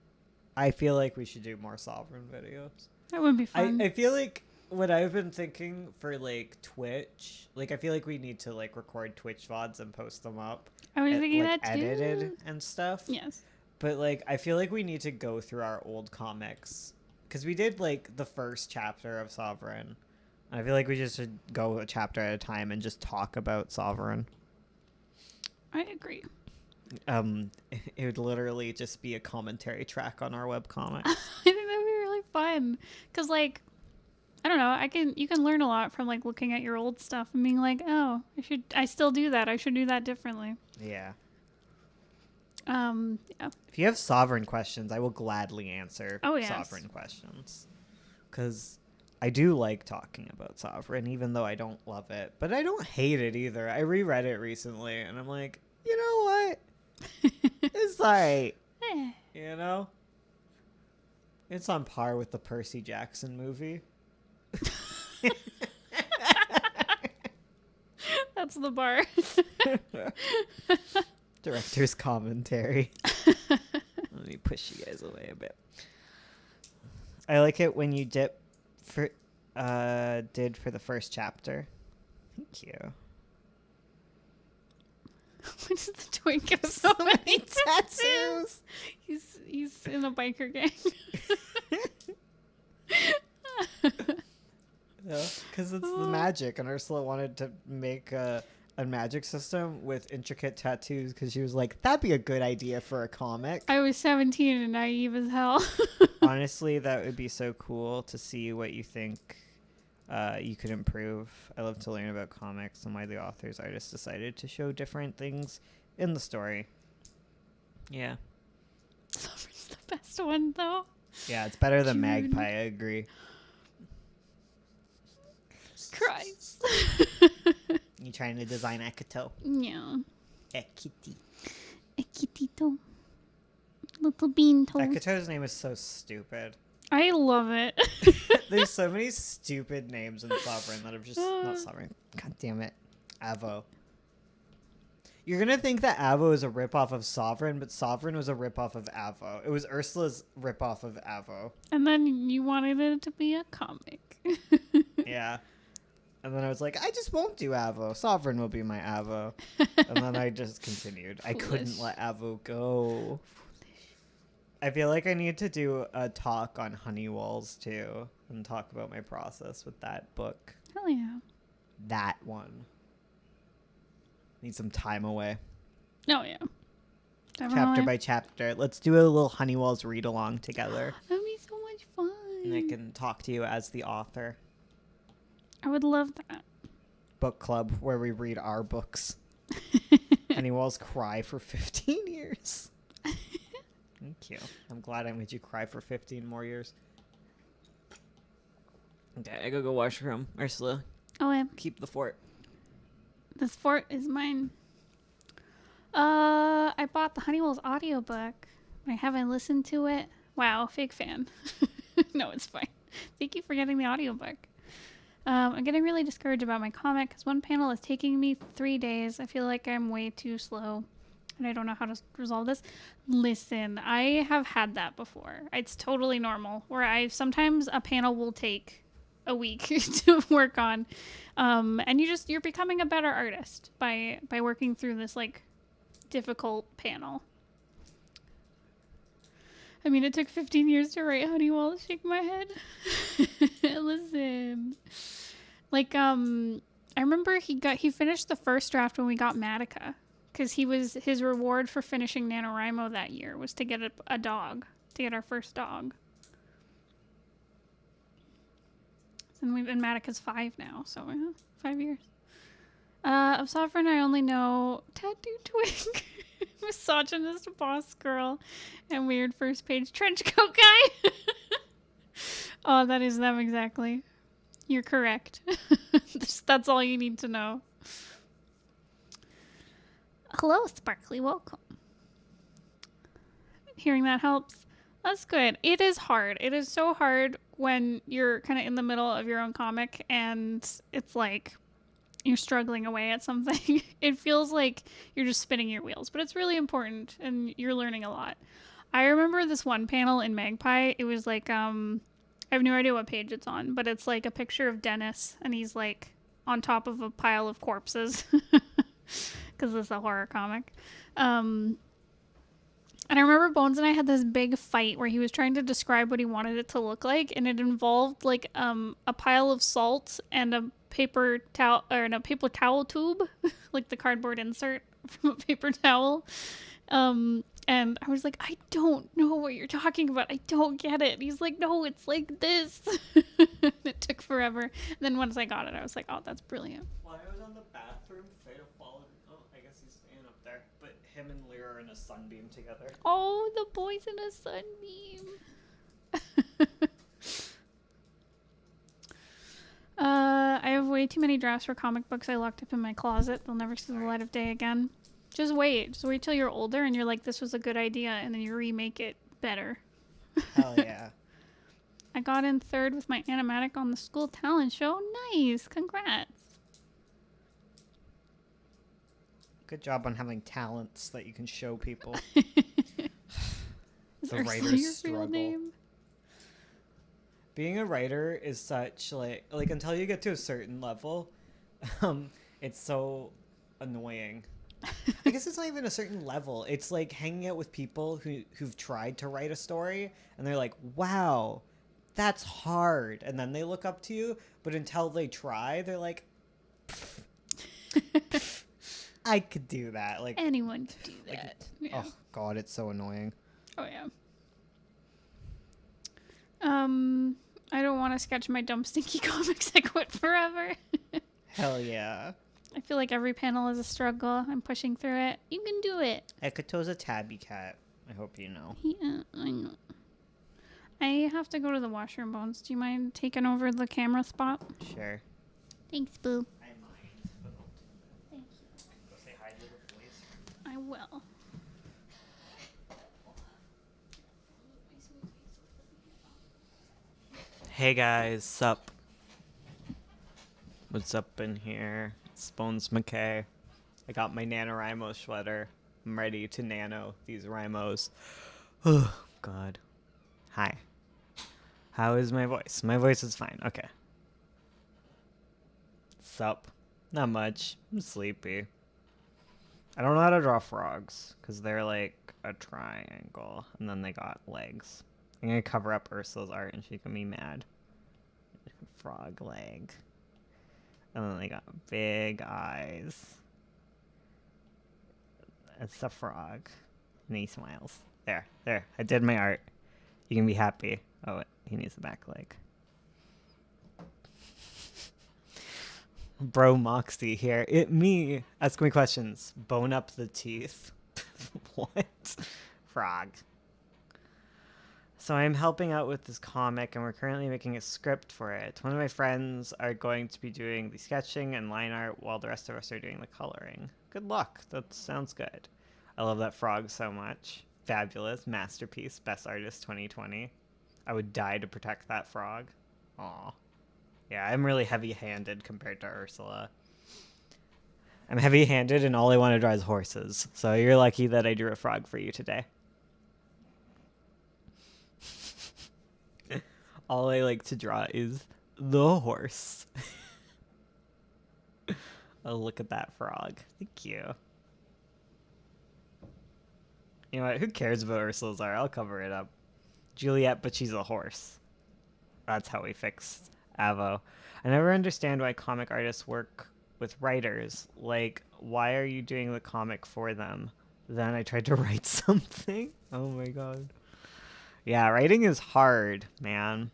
I feel like we should do more Sovereign videos. That would be fun. I feel like what I've been thinking for like Twitch, like I feel like we need to like record Twitch VODs and post them up. I was thinking like, that too. Edited and stuff. Yes. But like I feel like we need to go through our old comics because we did like the first chapter of Sovereign. And I feel like we just should go a chapter at a time and just talk about Sovereign. I agree. It would literally just be a commentary track on our webcomics. I think that would be really fun because like I don't know, you can learn a lot from like looking at your old stuff and being like, oh, I still do that, I should do that differently. Yeah. Yeah. If you have Sovereign questions, I will gladly answer Sovereign questions because I do like talking about Sovereign, even though I don't love it, but I don't hate it either. I reread it recently and I'm like, you know what? It's alright. You know? It's on par with the Percy Jackson movie. That's the bar. Director's commentary. Let me push you guys away a bit. I like it when you did for the first chapter. Thank you. When does the twink have so many tattoos? He's in a biker gang. Because it's the magic, and Ursula wanted to make a magic system with intricate tattoos because she was like, that'd be a good idea for a comic. I was 17 and naive as hell. Honestly, that would be so cool to see what you think you could improve. I love to learn about comics and why the authors, artists decided to show different things in the story. Yeah. Summer's the best one, though. Yeah, it's better than June. Magpie, I agree. Christ. You trying to design Ekito? Yeah. Ekiti. Ekitito. Little bean toad. Ekito's name is so stupid. I love it. There's so many stupid names in Sovereign that are just not Sovereign. God damn it. Avo. You're gonna think that Avo is a ripoff of Sovereign, but Sovereign was a ripoff of Avo. It was Ursula's ripoff of Avo. And then you wanted it to be a comic. Yeah. And then I was like, I just won't do Avo. Sovereign will be my Avo. And then I just continued. I couldn't let Avo go. I feel like I need to do a talk on honey walls too and talk about my process with that book. Hell yeah. That one. Need some time away. Oh yeah. Definitely. Chapter by chapter. Let's do a little honey walls read along together. That'd be so much fun. And I can talk to you as the author. I would love that. Book club where we read our books. Honey walls cry for 15 years. Thank you. I'm glad I made you cry for 15 more years. Okay, I gotta go washroom. Ursula, Oh yeah. keep the fort. This fort is mine. I bought the Honeywell's audiobook. I haven't listened to it. Wow, fake fan. No, it's fine. Thank you for getting the audiobook. I'm getting really discouraged about my comic because one panel is taking me 3 days. I feel like I'm way too slow and I don't know how to resolve this. Listen, I have had that before. It's totally normal where sometimes a panel will take a week to work on. And you're becoming a better artist by working through this like difficult panel. I mean, it took 15 years to write Honeywell. Shake my head. Listen. Like, I remember he finished the first draft when we got Matica. Because his reward for finishing NaNoWriMo that year was to get a dog. To get our first dog. And we've been Matica's 5 now, so 5 years. Of Sovereign, I only know Tattoo Twig, Misogynist Boss Girl, and Weird First Page Trenchcoat Guy. Oh, that is them exactly. You're correct. That's all you need to know. Hello, Sparkly. Welcome. Hearing that helps. That's good. It is hard. It is so hard when you're kind of in the middle of your own comic and it's like you're struggling away at something. It feels like you're just spinning your wheels, but it's really important and you're learning a lot. I remember this one panel in Magpie. It was like, I have no idea what page it's on, but it's like a picture of Dennis and he's like on top of a pile of corpses because it's a horror comic. And I remember Bones and I had this big fight where he was trying to describe what he wanted it to look like, and it involved like a pile of salt and a paper towel tube, like the cardboard insert from a paper towel. And I was like, I don't know what you're talking about. I don't get it. And he's like, no, it's like this. It took forever. And then once I got it, I was like, oh, that's brilliant. While I was on the bathroom, Fredo followed. Oh, I guess he's staying up there. But him and Lyra are in a sunbeam together. Oh, the boys in a sunbeam. I have way too many drafts for comic books I locked up in my closet. They'll never see the light of day again. Just wait. Just wait till you're older and you're like, this was a good idea, and then you remake it better. Hell yeah. I got in 3rd with my animatic on the school talent show. Nice. Congrats. Good job on having talents that you can show people. Is The Ursula writer's your struggle. real name? Being a writer is such like until you get to a certain level, it's so annoying. I guess it's not even a certain level. It's like hanging out with people who've tried to write a story and they're like, wow, that's hard. And then they look up to you, but until they try, they're like, I could do that. Like Anyone could do that. like, Yeah. oh God, it's so annoying. Oh, yeah. I don't want to sketch my dumb stinky comics I quit forever. Hell yeah. I feel like every panel is a struggle. I'm pushing through it. You can do it. Ekato's a tabby cat. I hope you know. Yeah, I know. I have to go to the washroom, Bones. Do you mind taking over the camera spot? Sure. Thanks, Boo. I mind, but don't do that. Thank you. Go say hi to the boys. I will. Hey guys, sup? What's up in here? It's Bones McKay. I got my NaNoWriMo sweater. I'm ready to nano these rhymos. Oh, God. Hi. How is my voice? My voice is fine. Okay. Sup? Not much. I'm sleepy. I don't know how to draw frogs because they're like a triangle and then they got legs. I'm going to cover up Ursula's art and she can be mad. Frog leg. And then they got big eyes. It's a frog. And he smiles. There. I did my art. You can be happy. Oh, wait. He needs a back leg. Bro Moxie here. Me. Ask me questions. Bone up the teeth. What? Frog. So I'm helping out with this comic, and we're currently making a script for it. One of my friends are going to be doing the sketching and line art, while the rest of us are doing the coloring. Good luck. That sounds good. I love that frog so much. Fabulous. Masterpiece. Best Artist 2020. I would die to protect that frog. Aw. Yeah, I'm really heavy-handed compared to Ursula. I'm heavy-handed, and all I want to draw is horses. So you're lucky that I drew a frog for you today. All I like to draw is the horse. Oh, look at that frog. Thank you. You know what? Who cares about Ursula's art? I'll cover it up. Juliet, but she's a horse. That's how we fixed Avo. I never understand why comic artists work with writers. Like, why are you doing the comic for them? Then I tried to write something. Oh my god. Yeah, writing is hard, man.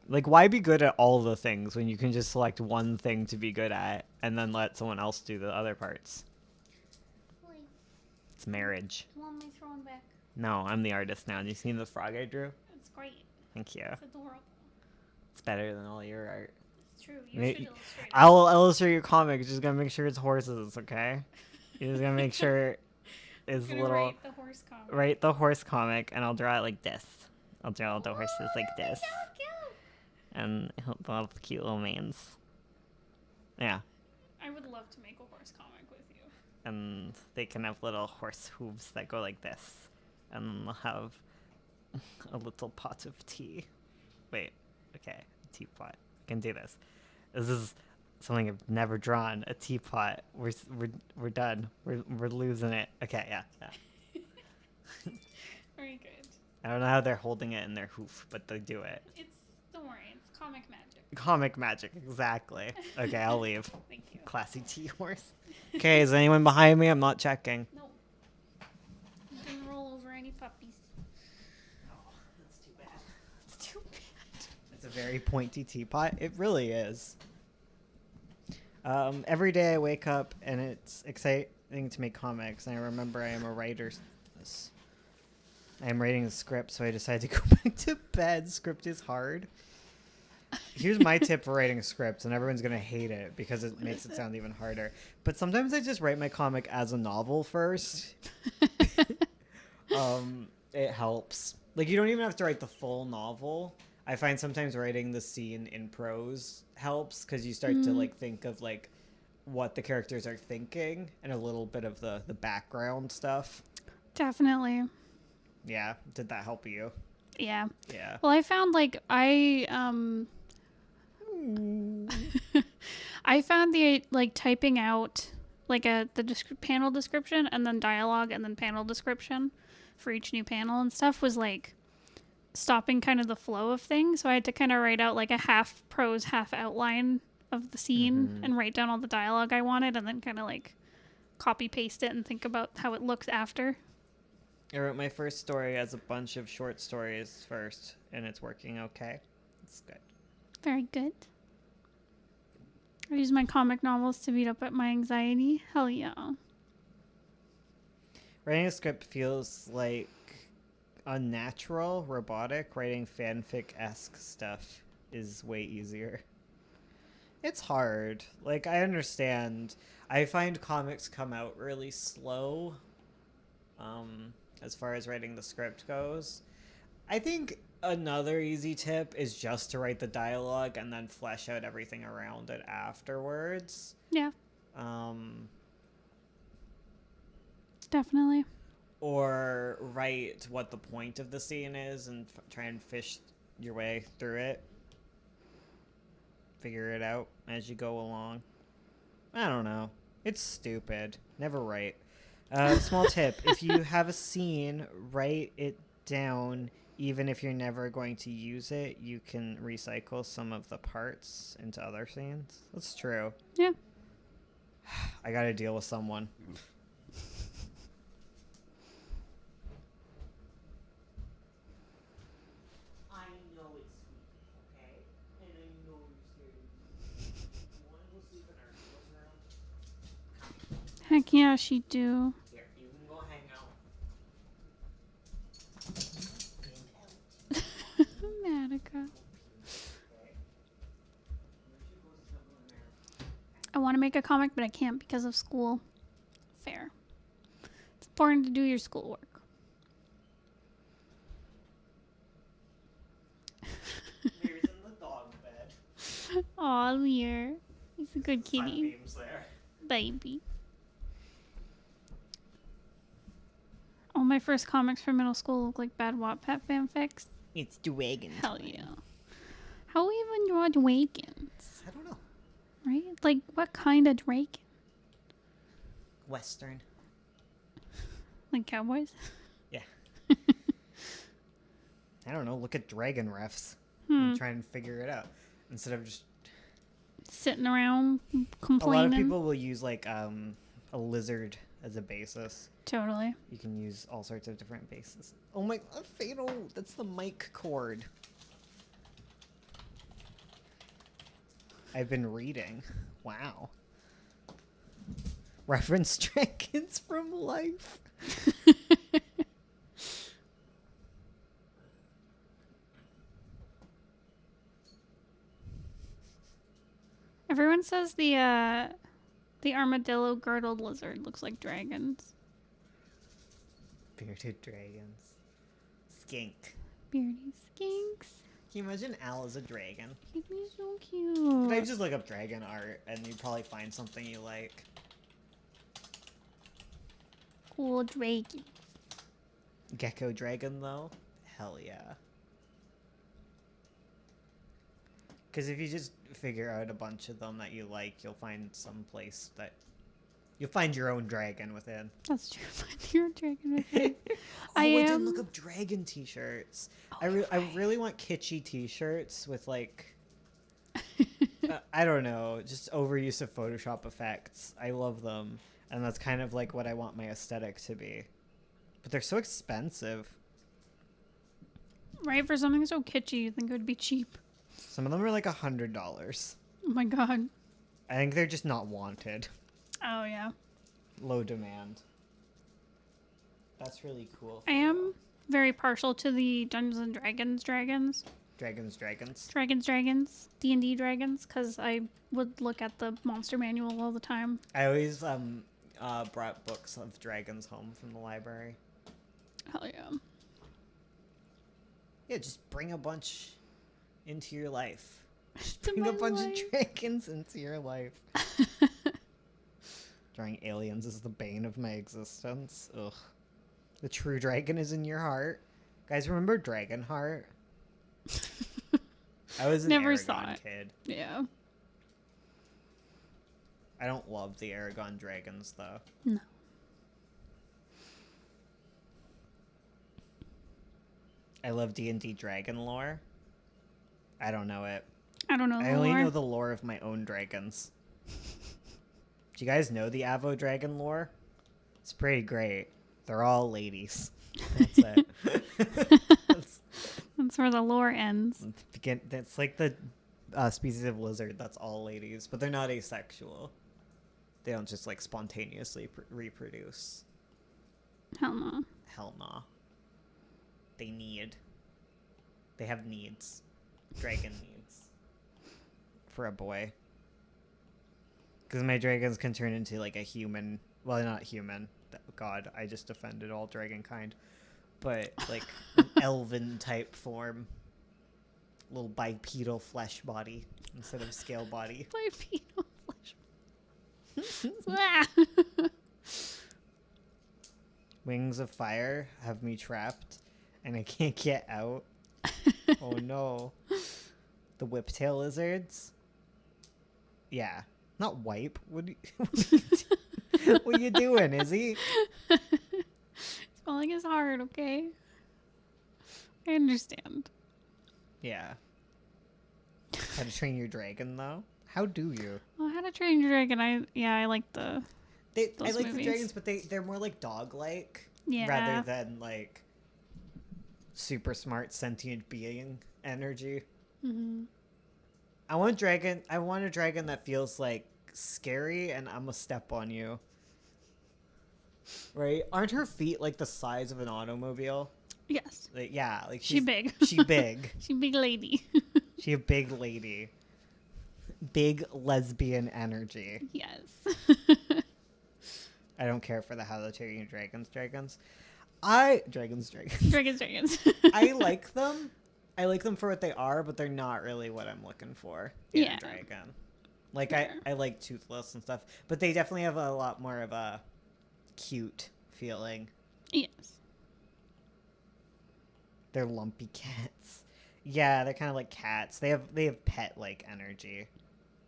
Like, why be good at all the things when you can just select one thing to be good at and then let someone else do the other parts? Wait. It's marriage. I want my throne back. No, I'm the artist now. Have you seen the frog I drew? It's great. Thank you. It's adorable. It's better than all your art. It's true. You should illustrate it. I'll illustrate your comic. Just gotta make sure it's horses, okay? You just gotta make sure it's little. Write the horse comic. Write the horse comic, and I'll draw it like this. I'll draw the horses like this. So cute. And they'll have cute little manes. Yeah. I would love to make a horse comic with you. And they can have little horse hooves that go like this. And they'll have a little pot of tea. Wait, okay, teapot. I can do this. This is something I've never drawn. A teapot. We're done. We're losing it. Okay, yeah. Very good. I don't know how they're holding it in their hoof, but they do it. Don't worry, it's comic magic. Comic magic, exactly. Okay, I'll leave. Thank you. Classy tea horse. Okay, is anyone behind me? I'm not checking. No. You didn't roll over any puppies. Oh, that's too bad. It's too bad. It's a very pointy teapot. It really is. Every day I wake up and it's exciting to make comics, and I remember I am a writer. I am writing a script, so I decided to go back to bed. Script is hard. Here's my tip for writing a script, and everyone's going to hate it because it makes it sound even harder. But sometimes I just write my comic as a novel first. It helps. Like, you don't even have to write the full novel. I find sometimes writing the scene in prose helps because you start to, like, think of, like, what the characters are thinking and a little bit of the background stuff. Definitely. Yeah. Did that help you? Yeah. Yeah. Well, I found like I found the like typing out like panel description and then dialogue and then panel description for each new panel and stuff was like stopping kind of the flow of things. So I had to kind of write out like a half prose, half outline of the scene and write down all the dialogue I wanted and then kind of like copy paste it and think about how it looks after. I wrote my first story as a bunch of short stories first, and it's working okay. It's good. Very good. I use my comic novels to beat up at my anxiety. Hell yeah. Writing a script feels like unnatural, robotic. Writing fanfic-esque stuff is way easier. It's hard. Like, I understand. I find comics come out really slow. As far as writing the script goes. I think another easy tip is just to write the dialogue and then flesh out everything around it afterwards. Yeah. Definitely. Or write what the point of the scene is and try and fish your way through it. Figure it out as you go along. I don't know. It's stupid. Never write. Small tip. If you have a scene, write it down. Even if you're never going to use it, you can recycle some of the parts into other scenes. That's true. Yeah. I gotta deal with someone. I know it's sweet, okay? And I know you're scared of me. You wanna go sleep in our living room? Heck yeah, she do. Here, you can go hang out. Matica. I want to make a comic, but I can't because of school. Fair. It's important to do your schoolwork. Lear's in the dog bed. Aw, Lear. He's a good kitty. Fun memes there. Baby. All my first comics from middle school look like bad Wattpad fanfics. It's dragons. Hell yeah. How we even draw dragons? I don't know. Right? Like, what kind of dragon? Western. Like cowboys? Yeah. I don't know. Look at dragon refs. Hmm. And try and figure it out. Instead of just... Sitting around A complaining. lot of people will use, like, a lizard as a basis. Totally. You can use all sorts of different bases. Oh my... Fatal! That's the mic cord. I've been reading. Wow. Reference dragons from life. Everyone says the armadillo girdled lizard looks like dragons. Bearded dragons. Skink. Beardy skinks. Can you imagine Al as a dragon? He'd be so cute. I just look up dragon art and you'd probably find something you like. Cool dragon. Gecko dragon, though? Hell yeah. Because if you just figure out a bunch of them that you like, you'll find some place that... You'll find your own dragon within. That's true. Find your dragon with me. I didn't look up dragon t-shirts. Oh, I really want kitschy t-shirts with, like... I don't know, just overuse of Photoshop effects. I love them. And that's kind of like what I want my aesthetic to be. But they're so expensive. Right? For something so kitschy, you'd think it would be cheap. Some of them are like $100. Oh my god. I think they're just not wanted. Oh yeah. Low demand. That's really cool. I am very partial to the Dungeons and Dragons. Dragons. D&D dragons, because I would look at the monster manual all the time. I always brought books of dragons home from the library. Hell yeah. Yeah, just bring a bunch into your life. Just To bring a my bunch life. of dragons into your life. Drawing aliens is the bane of my existence. Ugh. The true dragon is in your heart. Guys, remember Dragonheart? I was an Never Aragon saw it. kid. Yeah. I don't love the Aragon dragons, though. No. I love D&D dragon lore. I don't know it. I don't know. I only know the lore of my own dragons. Do you guys know the Avo dragon lore? It's pretty great. They're all ladies. That's it. That's where the lore ends. That's like the species of lizard that's all ladies, but they're not asexual. They don't just like spontaneously reproduce. Hell no. Hell nah. They have needs. Dragon needs. For a boy. Because my dragons can turn into like a human. Well, not human. God, I just offended all dragon kind. But like an elven type form. Little bipedal flesh body instead of scale body. Bipedal flesh. Wings of fire have me trapped, and I can't get out. Oh no. The whiptail lizards. Yeah. Not wipe. What are you doing, Izzy? Spelling is hard, okay? I understand. Yeah. How to Train Your Dragon, though? How do you? Well, How to Train Your Dragon, I like the... I like movies. the dragons, but they're more like dog-like. Yeah. Rather than, like, super smart sentient being energy. Mm-hmm. I want a dragon that feels, like, scary and I'm a step on you. Right? Aren't her feet, like, the size of an automobile? Yes. Like, yeah. Like She big. She big. She big lady. She a big lady. Big lesbian energy. Yes. I don't care for the How to Train Your Dragons. Dragons. I like them. I like them for what they are, but they're not really what I'm looking for in a dragon. Like, I like Toothless and stuff, but they definitely have a lot more of a cute feeling. Yes. They're lumpy cats. Yeah, they're kind of like cats. They have pet-like energy.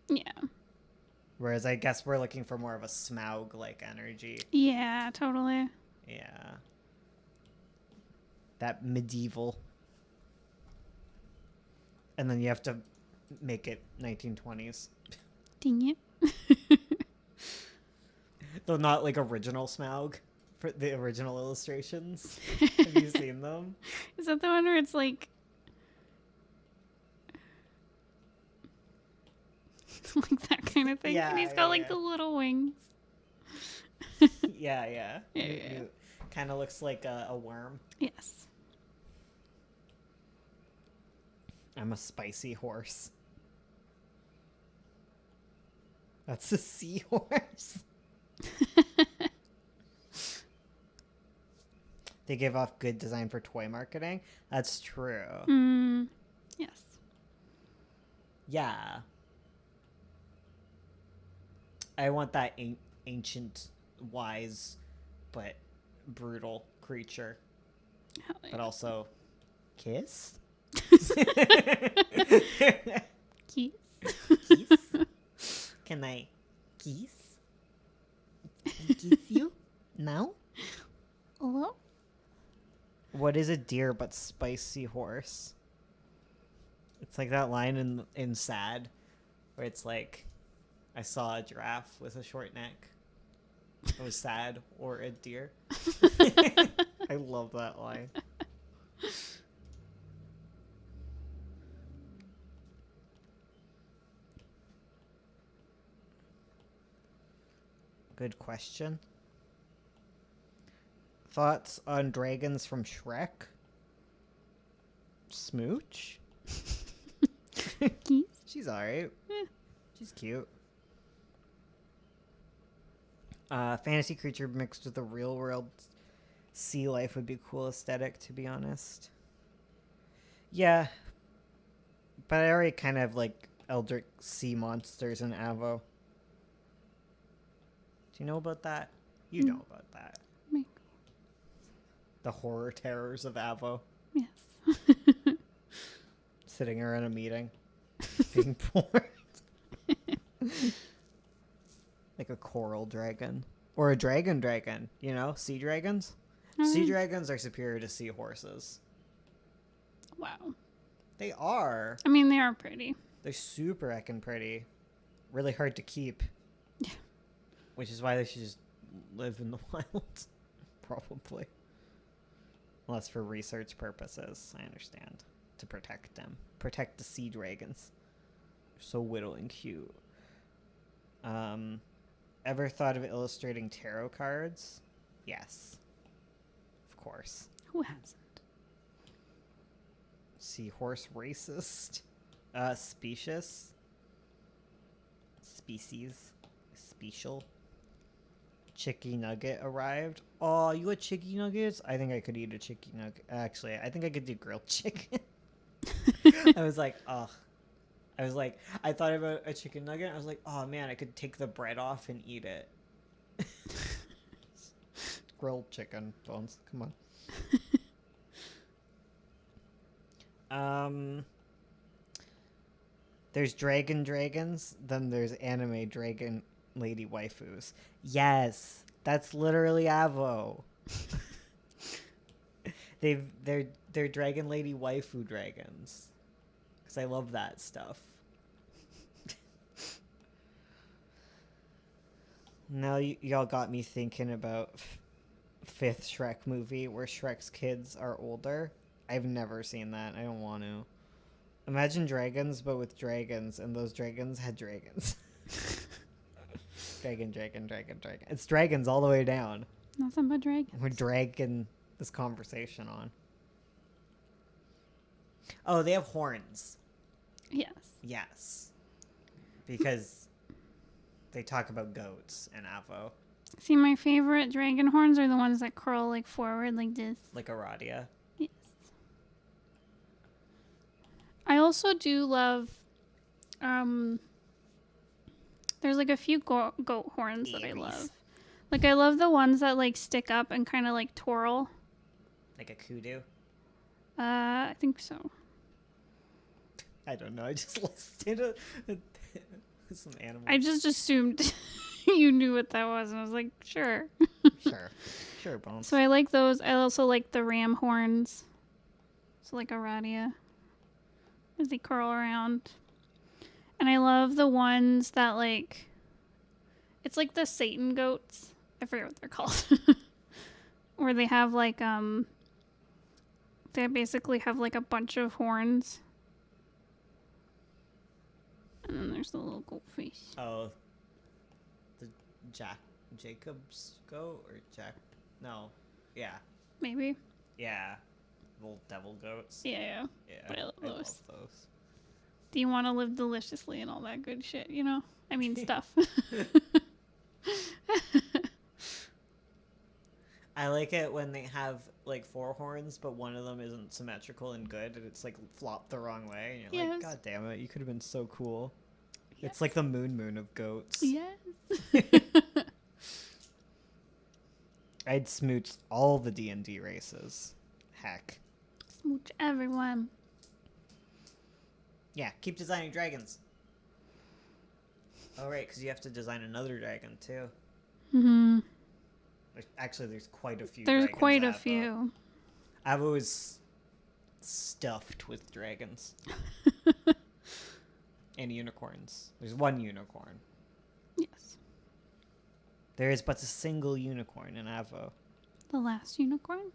Yeah. Whereas I guess we're looking for more of a Smaug-like energy. Yeah, totally. Yeah. That medieval. And then you have to make it 1920s. Dang it. Though not like original Smaug for the original illustrations. Have you seen them? Is that the one where it's like like that kind of thing? Yeah, And he's got like the little wings. Yeah. Yeah. Kind of looks like a worm. Yes. I'm a spicy horse. That's a seahorse. They give off good design for toy marketing. That's true. Yes. Yeah. I want that ancient, wise, but brutal creature. Hell yeah. But also, kiss? Keys. Kiss? Can I kiss? Kiss you? Now? Hello? What is a deer but spicy horse? It's like that line in Sad where it's like, I saw a giraffe with a short neck. It was sad, or a deer. I love that line. Good question. Thoughts on dragons from Shrek? Smooch? Keys. She's alright. Yeah. She's cute. Fantasy creature mixed with a real world sea life would be a cool aesthetic, to be honest. Yeah. But I already kind of like Eldritch sea monsters in Avo. Do you know about that? You know about that. Maybe. The horror terrors of Avo. Yes. Sitting around a meeting. Being bored. Like a coral dragon. Or a dragon, you know? Sea dragons? Sea dragons are superior to seahorses. Wow. They are. I mean, they are pretty. They're super heckin' pretty. Really hard to keep. Yeah. Which is why they should just live in the wild. Probably. Unless for research purposes, I understand. To protect them. Protect the sea dragons. They're so little and cute. Ever thought of illustrating tarot cards? Yes. Of course. Who hasn't? Seahorse racist. Specious. Species. Special. Chicky nugget arrived. Oh, you got chicky nuggets? I think I could eat a chicky nugget. Actually, I think I could do grilled chicken. I was like, ugh. I thought about a chicken nugget. I was like, oh man, I could take the bread off and eat it. grilled chicken bones. Come on. There's dragons, then there's anime dragon lady waifus. Yes, that's literally Avo. They're dragon lady waifu dragons. Because I love that stuff. Now y'all got me thinking about fifth Shrek movie where Shrek's kids are older. I've never seen that. I don't want to. Imagine dragons, but with dragons, and those dragons had dragons. Dragon. It's dragons all the way down. Nothing but dragons. We're dragging this conversation on. Oh, they have horns. Yes. Because they talk about goats in Avo. See, my favorite dragon horns are the ones that curl like forward like this. Like Aradia. Yes. I also do love there's like a few goat horns that I love. Like I love the ones that like stick up and kind of like twirl. Like a kudu? I think so. I don't know. I just listed some animals. I just assumed you knew what that was, and I was like, sure. Sure, Bones. So I like those. I also like the ram horns. So like a radia, as they curl around. And I love the ones that like, it's like the Satan goats. I forget what they're called. Where they have like, they basically have like a bunch of horns. And then there's the little goat face. Oh, the Jacob's goat or Jack? No, yeah, Maybe. yeah, little devil goats. Yeah. Yeah, But I love I love those. those. Do you want to live deliciously and all that good shit, you know? I mean, stuff. I like it when they have like four horns, but one of them isn't symmetrical and good, and it's like flopped the wrong way, and you're like, God damn it, you could have been so cool. Yes. It's like the moon of goats. Yes. I'd smooch all the D&D races. Heck. Smooch everyone. Yeah, keep designing dragons. Oh, right, because you have to design another dragon, too. Mm-hmm. Actually, there's quite a few. There's quite a few. Avo is stuffed with dragons. And unicorns. There's one unicorn. Yes. There is but a single unicorn in Avo. The last unicorn?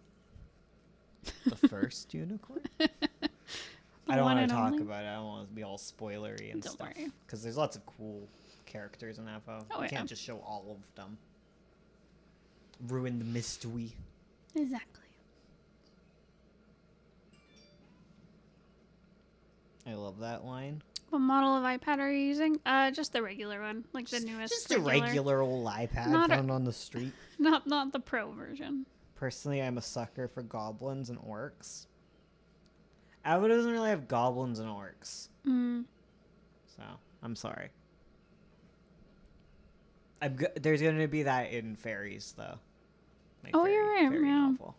The first unicorn? I don't want to talk about it. I don't want to be all spoilery and stuff. Don't worry. Because there's lots of cool characters in Avo. You can't just show all of them. Ruin the mystery. Exactly. I love that line. What model of iPad are you using? Just the regular one, like the newest. Just a regular old iPad found on the street. Not the Pro version. Personally, I'm a sucker for goblins and orcs. Avo doesn't really have goblins and orcs. So, I'm sorry. There's going to be that in fairies, though. You're right. Fairy novel,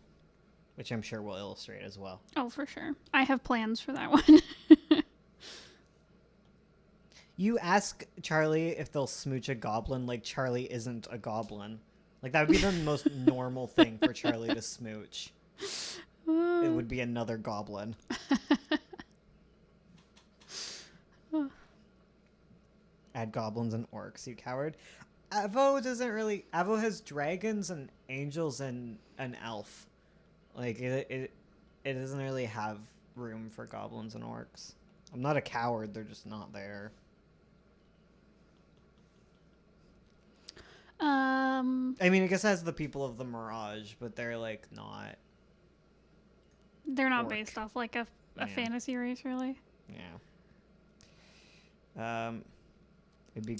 which I'm sure we'll illustrate as well. Oh, for sure. I have plans for that one. You ask Charlie if they'll smooch a goblin like Charlie isn't a goblin. Like, that would be the most normal thing for Charlie to smooch. It would be another goblin. Add goblins and orcs, you coward. Avo has dragons and angels and an elf. Like, it doesn't really have room for goblins and orcs. I'm not a coward, they're just not there. I mean, I guess it has the people of the Mirage, but they're like not. They're not based off like a fantasy race, really. Yeah. It'd be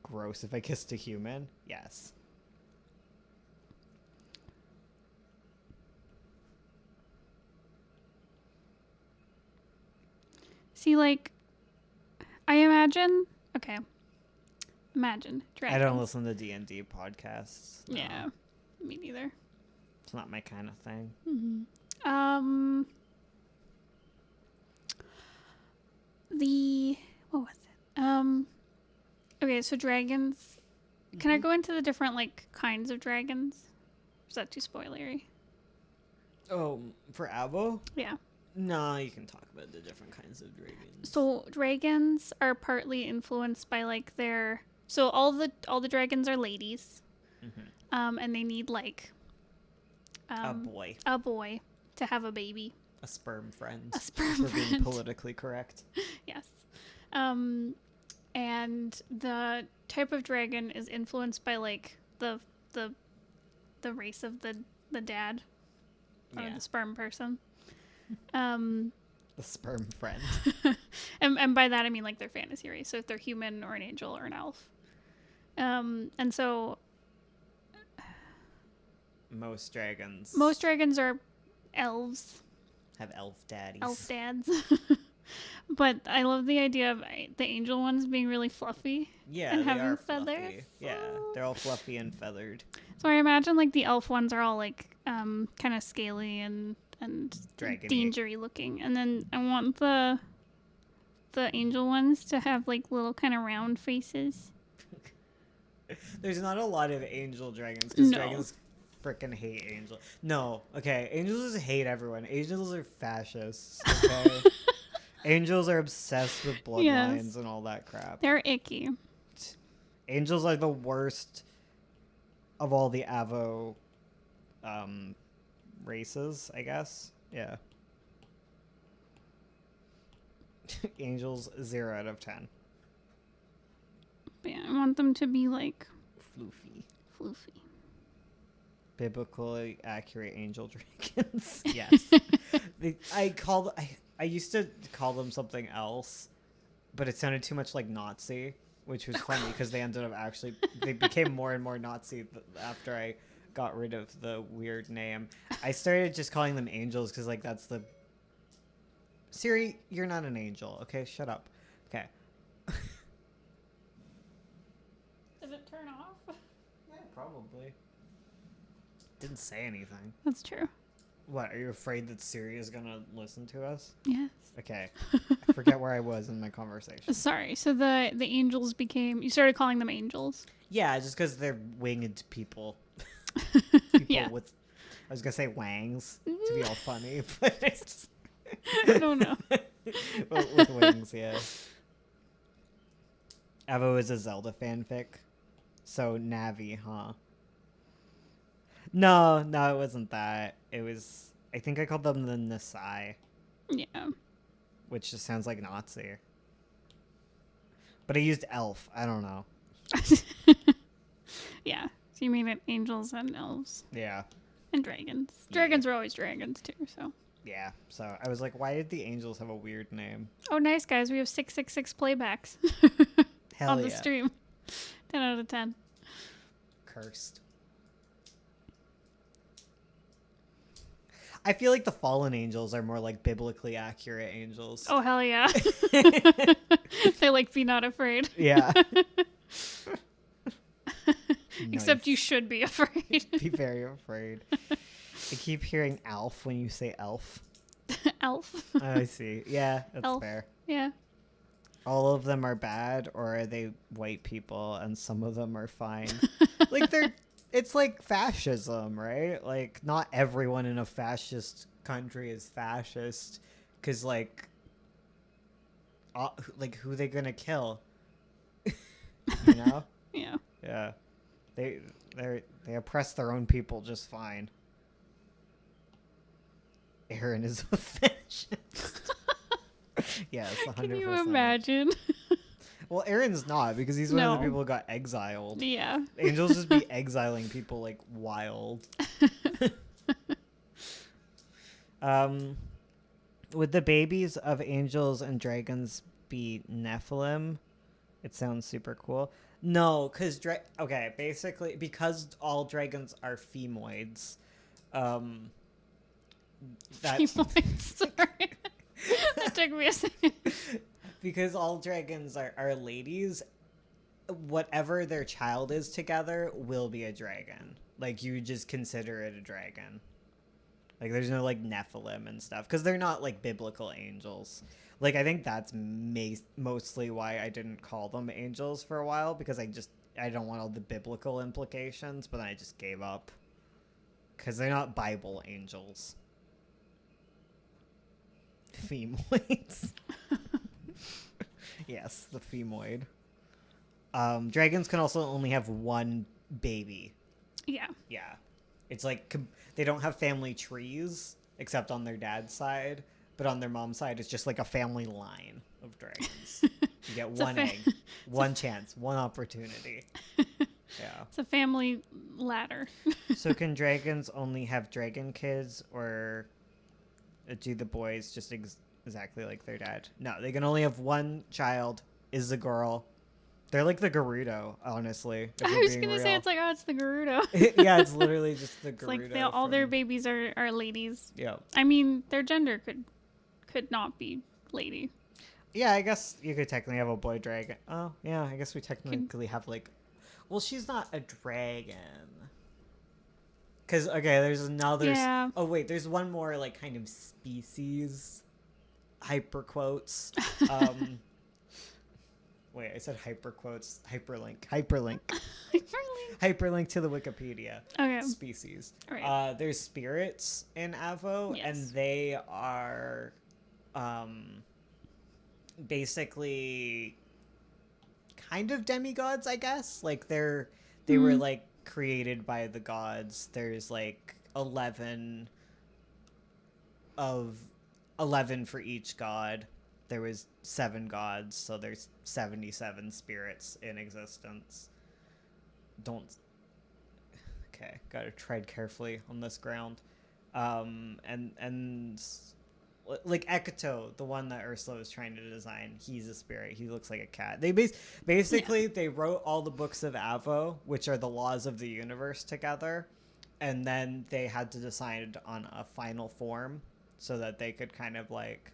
gross if I kissed a human. Yes. See, like, I imagine. Okay. Imagine dragons. I don't listen to D&D podcasts. No. Yeah. Me neither. It's not my kind of thing. Mm-hmm. What was it? Okay, so dragons. Can I go into the different like kinds of dragons? Or is that too spoilery? Oh, for Avo? Yeah. No, you can talk about the different kinds of dragons. So dragons are partly influenced by like their. So all the dragons are ladies, and they need like a boy to have a baby. A sperm friend. A sperm for friend. Being politically correct. Yes. And the type of dragon is influenced by like the race of the dad or the sperm person. The sperm friend. and by that I mean like their fantasy race. So if they're human or an angel or an elf. And so most dragons are elves. Have elf daddies. Elf dads. But I love the idea of the angel ones being really fluffy. Yeah, and they having are feathers. Fluffy. Yeah, they're all fluffy and feathered. So I imagine like the elf ones are all like kind of scaly and Dragon-y. dangery looking, and then I want the angel ones to have like little kind of round faces. There's not a lot of angel dragons because No. dragons freaking hate angels. No, okay, angels just hate everyone. Angels are fascists. Okay, angels are obsessed with bloodlines and all that crap. They're icky. Angels are the worst of all the Avo races, I guess. Yeah. Angels 0 out of 10. But yeah, I want them to be like Floofy. Biblically accurate angel dragons. Yes. I used to call them something else, but it sounded too much like Nazi, which was funny because they became more and more Nazi after I got rid of the weird name. I started just calling them angels because like that's the Siri, you're not an angel. Okay, shut up. Okay. Does it turn off? Yeah, probably. Didn't say anything. That's true. What, are you afraid that Siri is gonna listen to us? Yes. Okay. I forget where I was in my conversation. Sorry. So the angels you started calling them angels. Yeah, just because they're winged people. Yeah. With, I was gonna say wangs to be all funny, but it's I don't know. with wings, yeah. Evo is a Zelda fanfic, so Navi, huh? No, it wasn't that. It was, I think I called them the Nasai. Yeah. Which just sounds like Nazi. But I used elf. I don't know. Yeah. So you mean it angels and elves. Yeah. And dragons. Dragons are always dragons too, so. Yeah. So I was like, why did the angels have a weird name? Oh, nice, guys. We have 666 playbacks Hell on the yeah. stream. 10 out of 10. Cursed. I feel like the fallen angels are more like biblically accurate angels. Oh, hell yeah. They like be not afraid. Yeah. Except you should be afraid. Be very afraid. I keep hearing Alf when you say elf. Elf. I see. Yeah, that's Elf. fair. Yeah. All of them are bad, or are they white people and some of them are fine? Like it's like fascism, right? Like not everyone in a fascist country is fascist because like who are they gonna kill? You know? Yeah. Yeah. They oppress their own people just fine. Aaron is a fascist. Yes, 100%. Can you imagine? Well, Aaron's not because he's one of the people who got exiled. Yeah. Angels just be exiling people like wild. Would the babies of angels and dragons be Nephilim? It sounds super cool. No, because basically because all dragons are femoids. Femoids, sorry. That took me a second. Because all dragons are ladies, whatever their child is together will be a dragon. Like, you just consider it a dragon. Like, there's no, like, Nephilim and stuff. Because they're not, like, biblical angels. Like, I think that's mostly why I didn't call them angels for a while. Because I don't want all the biblical implications. But then I just gave up. Because they're not Bible angels. Femoids. Yes, the femoid. Dragons can also only have one baby. Yeah. Yeah. It's like they don't have family trees except on their dad's side, but on their mom's side it's just like a family line of dragons. You get one egg, one chance, one opportunity. Yeah. It's a family ladder. So can dragons only have dragon kids, or do the boys just exactly like their dad? No, they can only have one child, is a girl. They're like the Gerudo, honestly. I was going to say, it's like, oh, it's the Gerudo. Yeah, it's literally just the Gerudo. It's like all their babies are ladies. Yeah. I mean, their gender could not be lady. Yeah, I guess you could technically have a boy dragon. Oh, yeah, I guess we technically have, like... Well, she's not a dragon. Because, okay, there's another... Yeah. Oh, wait, there's one more, like, kind of species. Hyper quotes. Wait, I said hyper quotes. Hyperlink. Hyperlink to the Wikipedia. Okay. Species. Right. There's spirits in Avo, yes. and they are basically kind of demigods, I guess. Like they were like created by the gods. There's like 11 for each god. There was 7 gods, so there's 77 spirits in existence. Okay, gotta tread carefully on this ground. And like Ekito, the one that Ursula was trying to design, he's a spirit. He looks like a cat. They basically they wrote all the books of Avo, which are the laws of the universe, together, and then they had to decide on a final form so that they could kind of like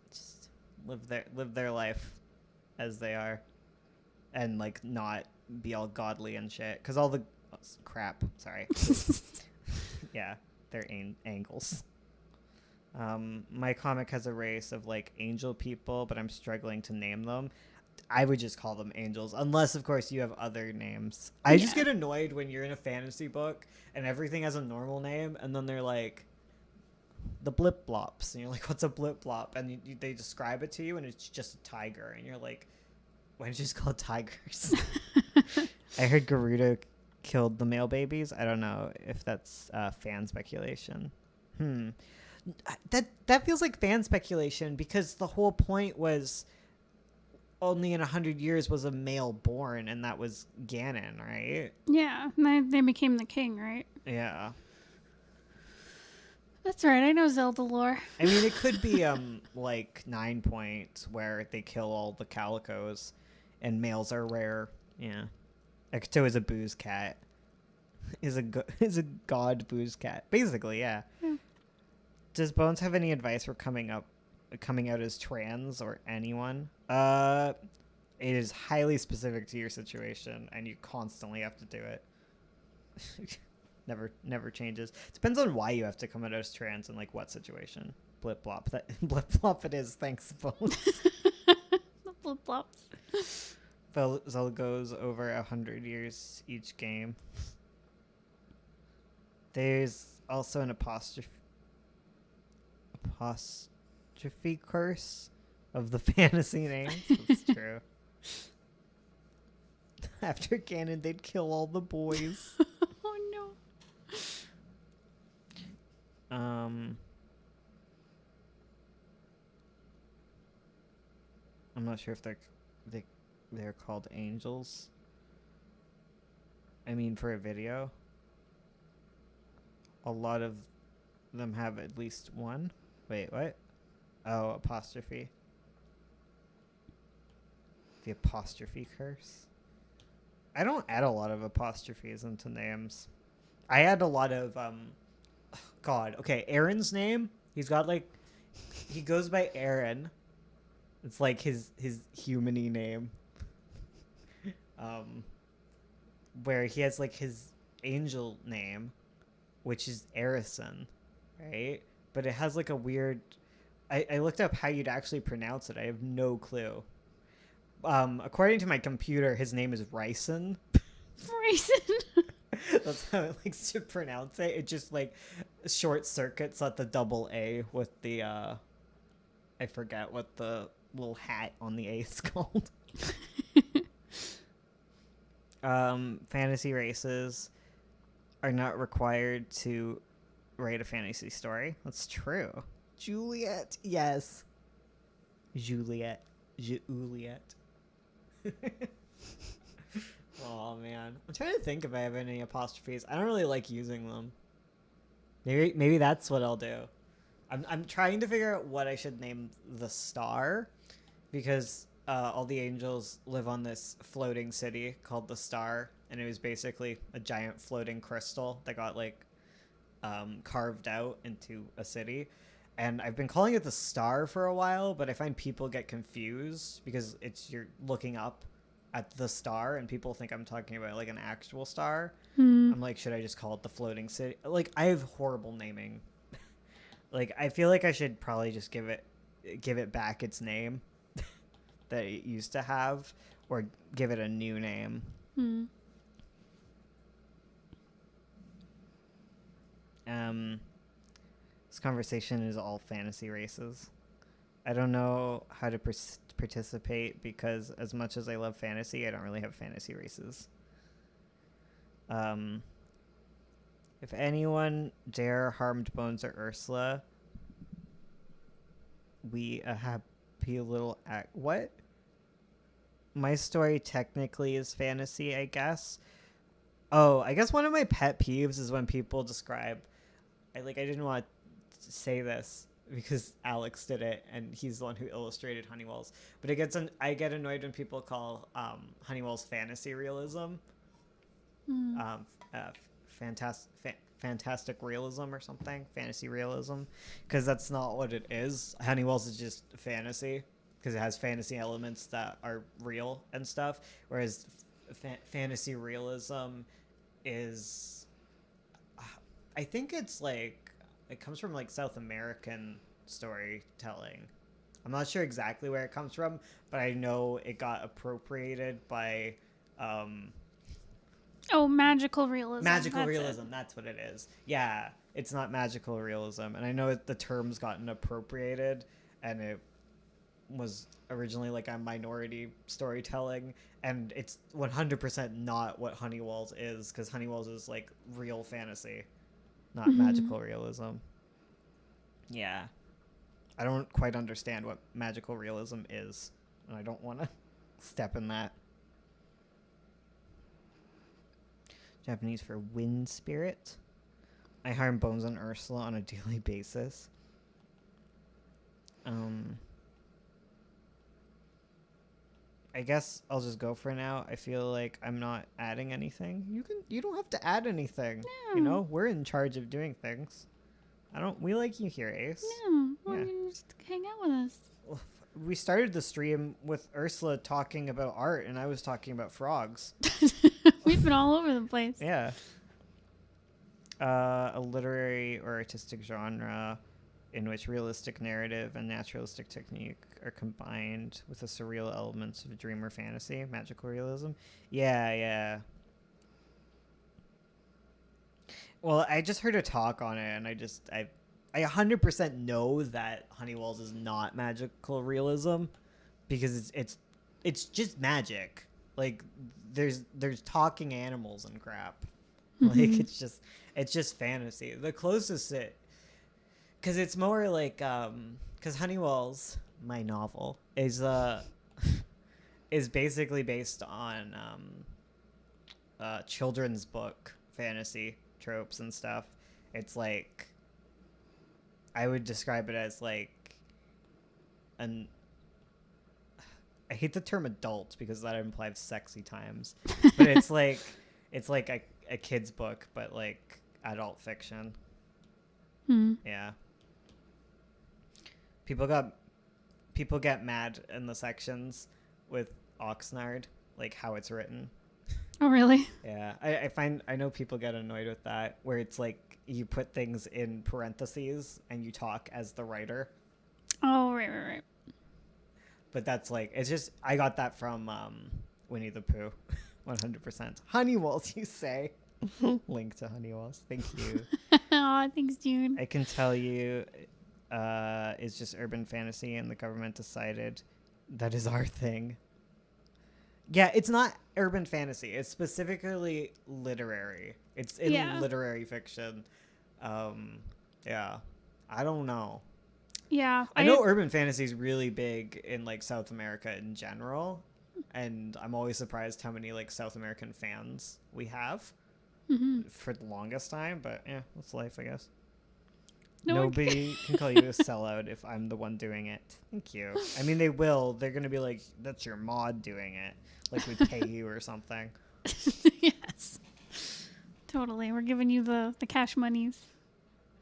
just live their life as they are, and like not be all godly and shit. Because all the crap, sorry, yeah, they're angles. My comic has a race of like angel people, but I'm struggling to name them. I would just call them angels, unless of course you have other names. I just get annoyed when you're in a fantasy book and everything has a normal name, and then they're like the blip blops, and you're like, what's a blip blop? And they describe it to you, and it's just a tiger, and you're like, why did you just call it tigers? I heard Gerudo killed the male babies. I don't know if that's fan speculation. That feels like fan speculation, because the whole point was only in 100 years was a male born, and that was Ganon, right? Yeah, and they became the king, right? Yeah. That's right, I know Zelda lore. I mean, it could be like 9 points where they kill all the calicos and males are rare. Yeah. Ekito is a booze cat. Is a god booze cat. Basically, yeah. Does Bones have any advice for coming out as trans, or anyone? It is highly specific to your situation, and you constantly have to do it. Never changes. Depends on why you have to come out as trans and like what situation. Blip blop. Blip flop it is. Thanks, Bones. The blip flops. Zelda goes over 100 years each game. There's also an apostrophe curse of the fantasy names. That's true. After Ganon, they'd kill all the boys. Oh no. I'm not sure if they're called angels. I mean, for a video, a lot of them have at least one. Wait, what? Oh, apostrophe. The apostrophe curse. I don't add a lot of apostrophes into names. I add a lot of God. Okay, Aaron's name. He's got like, he goes by Aaron. It's like his human-y name. where he has like his angel name, which is Erison, right? But it has like a weird. I looked up how you'd actually pronounce it. I have no clue. According to my computer, his name is Ryson. Ryson. That's how it likes to pronounce it. It just like short circuits at the double A with the I forget what the little hat on the A is called. Fantasy races are not required to write a fantasy story. That's true. Juliet, yes. Juliet. Oh man, I'm trying to think if I have any apostrophes. I don't really like using them. Maybe that's what I'll do. I'm trying to figure out what I should name the star, because all the angels live on this floating city called the Star, and it was basically a giant floating crystal that got like carved out into a city. And I've been calling it the Star for a while, but I find people get confused because you're looking up at the star and people think I'm talking about like an actual star. I'm like, should I just call it the floating city? Like, I have horrible naming. Like, I feel like I should probably just give it back its name that it used to have, or give it a new name. This conversation is all fantasy races. I don't know how to participate because as much as I love fantasy, I don't really have fantasy races. If anyone dare harmed Bones or Ursula, we a happy little act. What? My story technically is fantasy, I guess. Oh, I guess one of my pet peeves is when people describe. I didn't want to say this because Alex did it and he's the one who illustrated Honeywell's. But I get annoyed when people call Honeywell's fantasy realism. Fantastic realism or something, fantasy realism, because that's not what it is. Honeywell's is just fantasy because it has fantasy elements that are real and stuff, whereas fantasy realism is, I think it's like, it comes from like South American storytelling. I'm not sure exactly where it comes from, but I know it got appropriated by magical realism. Magical realism, that's what it is. Yeah, it's not magical realism. And I know the term's gotten appropriated, and it was originally like a minority storytelling, and it's 100% not what Honeywell's is, because Honeywell's is like real fantasy, not magical realism. Yeah. I don't quite understand what magical realism is, and I don't want to step in that. Japanese for wind spirit. I harm Bones and Ursula on a daily basis. I guess I'll just go for now. I feel like I'm not adding anything. You don't have to add anything. No. You know, we're in charge of doing things. We like you here, Ace. No, why don't you just hang out with us? We started the stream with Ursula talking about art, and I was talking about frogs. We've been all over the place. Yeah. A literary or artistic genre in which realistic narrative and naturalistic technique are combined with the surreal elements of dream or fantasy, magical realism. Yeah. Well, I just heard a talk on it, and I 100% know that Honeywell's is not magical realism, because it's just magic. Like, there's talking animals and crap. Like, it's just fantasy. The closest because it's more like, because Honeywell's, my novel, is basically based on children's book fantasy tropes and stuff. It's like, I would describe it as like I hate the term adult because that implies sexy times, but it's like a kid's book, but like adult fiction. Yeah. People get mad in the sections with Oxnard like how it's written. Oh, really? Yeah, I know people get annoyed with that, where it's like you put things in parentheses and you talk as the writer. Oh, right. But that's like, it's just, I got that from Winnie the Pooh, 100%. Honeywalls, you say? Link to Honeywalls. Thank you. Aw, thanks, June. I can tell you, it's just urban fantasy, and the government decided that is our thing. Yeah, it's not urban fantasy. It's specifically literary. It's in literary fiction. Yeah. I don't know. Yeah. I know urban fantasy is really big in like South America in general, and I'm always surprised how many like South American fans we have for the longest time, but yeah, that's life, I guess. Nobody can call you a sellout if I'm the one doing it. Thank you. I mean, they will. They're going to be like, that's your mod doing it. Like we pay you or something. Yes. Totally. We're giving you the cash monies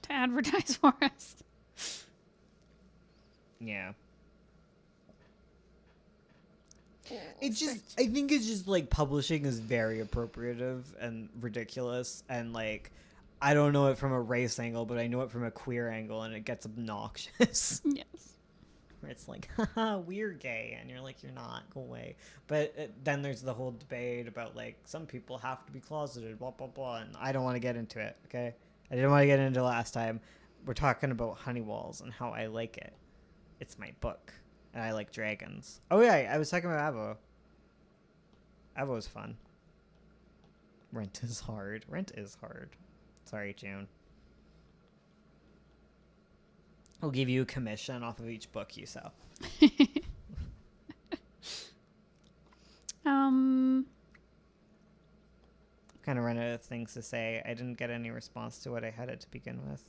to advertise for us. Yeah. It's just, I think it's just like publishing is very appropriative and ridiculous, and like, I don't know it from a race angle, but I know it from a queer angle, and it gets obnoxious. Yes. Where it's like, haha, we're gay, and you're like, you're not, go away. But then there's the whole debate about like, some people have to be closeted, blah, blah, blah, and I don't want to get into it, okay? I didn't want to get into it last time. We're talking about Honeywalls and how I like it. It's my book, and I like dragons. Oh yeah, I was talking about Avo. Avo is fun. Rent is hard. Sorry, June. I'll give you a commission off of each book you sell. Kind of run out of things to say. I didn't get any response to what I had it to begin with.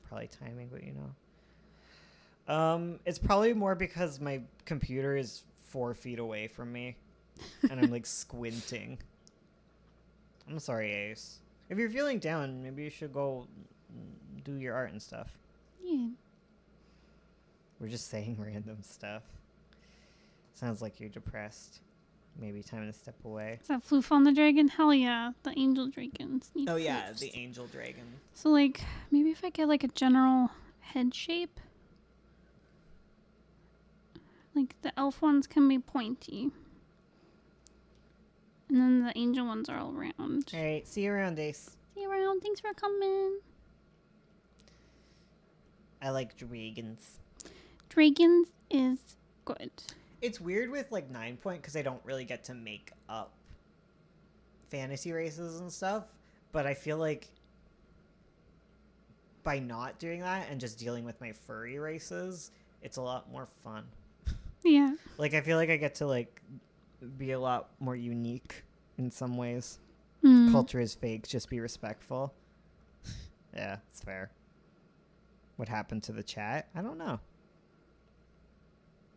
Probably timing, but you know. It's probably more because my computer is 4 feet away from me, and I'm like squinting. I'm sorry, Ace. If you're feeling down, maybe you should go do your art and stuff. Yeah. We're just saying random stuff. Sounds like you're depressed. Maybe time to step away. Is that Floof on the dragon? Hell yeah. The angel dragons need yeah, floofs. the angel dragon. So like, maybe if I get like a general head shape. Like the elf ones can be pointy. And then the angel ones are all round. All right, see you around, Ace. See you around. Thanks for coming. I like dragons. Dragons is good. It's weird with like 9 Point because I don't really get to make up fantasy races and stuff, but I feel like by not doing that and just dealing with my furry races, it's a lot more fun. Yeah. Like I feel like I get to like be a lot more unique in some ways. Culture is fake, just be respectful. Yeah, it's fair. What happened to the chat? I don't know.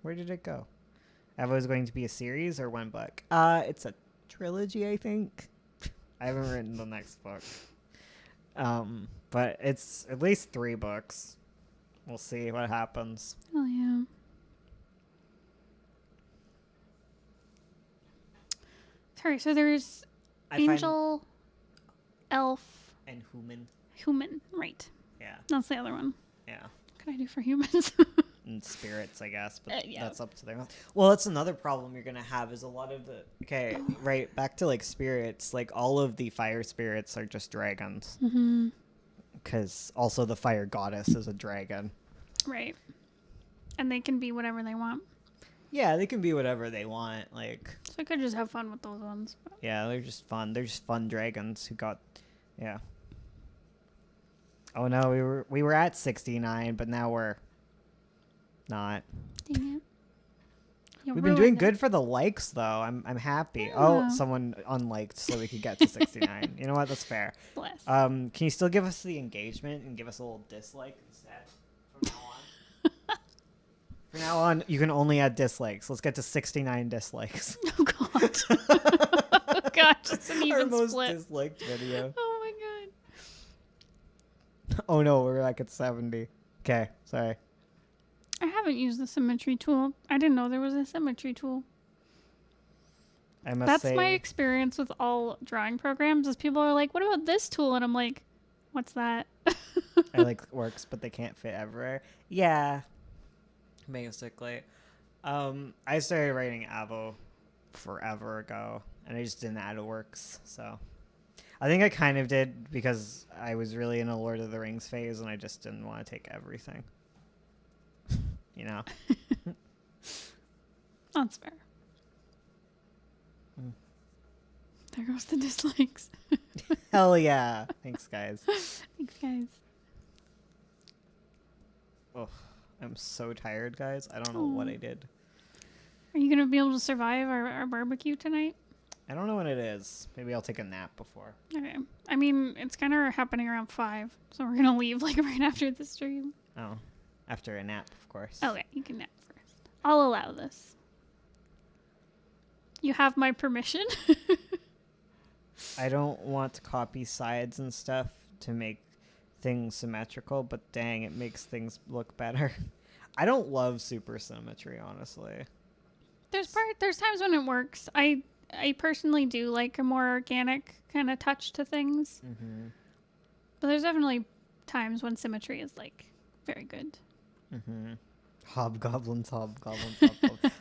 Where did it go? Evo is going to be a series or one book? It's a trilogy, I think. I haven't written the next book. But it's at least 3 books. We'll see what happens. Oh yeah. Sorry, so there's angel, elf, and human, right. Yeah. That's the other one. Yeah. What can I do for humans? And spirits, I guess, but yeah. that's up to their mouth. Well, that's another problem you're gonna have is a lot of the right back to like spirits. Like all of the fire spirits are just dragons, because also the fire goddess is a dragon. Right, and they can be whatever they want. Yeah, they can be whatever they want. Like, so I could just have fun with those ones. But. Yeah, they're just fun. They're just fun dragons who got, yeah. Oh no, we were at 69, but now we're not. Dang it. We've been doing good for the likes though. I'm happy. Yeah. Oh, someone unliked so we could get to 69. You know what? That's fair. Bless. Can you still give us the engagement and give us a little dislike instead from now on? From now on, you can only add dislikes. Let's get to 69 dislikes. Oh god. Oh god, just an even Our split. most disliked video. Oh my god. Oh no, we're back at 70. Okay, sorry. I haven't used the symmetry tool. I didn't know there was a symmetry tool. I must That's say, my experience with all drawing programs is people are like, what about this tool? And I'm like, what's that? I like works, but they can't fit everywhere. Yeah, basically. I started writing Avo forever ago, and I just didn't add works. So I think I kind of did because I was really in a Lord of the Rings phase, and I just didn't want to take everything. You know? That's fair. There goes the dislikes. Hell yeah. Thanks, guys. Thanks, guys. Oh, I'm so tired, guys. I don't know what I did. Are you going to be able to survive our barbecue tonight? I don't know when it is. Maybe I'll take a nap before. Okay. I mean, it's kind of happening around 5, so we're going to leave like right after the stream. Oh, after a nap, of course. Okay, you can nap first. I'll allow this. You have my permission. I don't want to copy sides and stuff to make things symmetrical, but dang, it makes things look better. I don't love super symmetry, honestly. There's times when it works. I personally do like a more organic kind of touch to things. Mm-hmm. But there's definitely times when symmetry is like very good. Mm-hmm. Hobgoblins.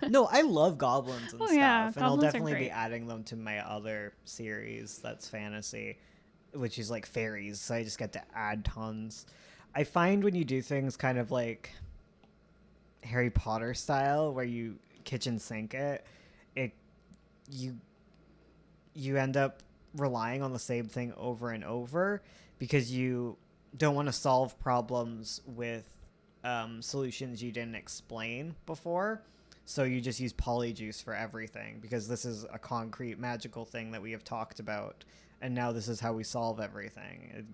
No, I love goblins and stuff. Yeah, and I'll goblins are definitely be great. adding them to my other series that's fantasy, which is like fairies. So I just get to add tons. I find when you do things kind of like Harry Potter style, where you kitchen sink it, you end up relying on the same thing over and over because you don't want to solve problems with solutions you didn't explain before. So you just use polyjuice for everything because this is a concrete magical thing that we have talked about, and now this is how we solve everything.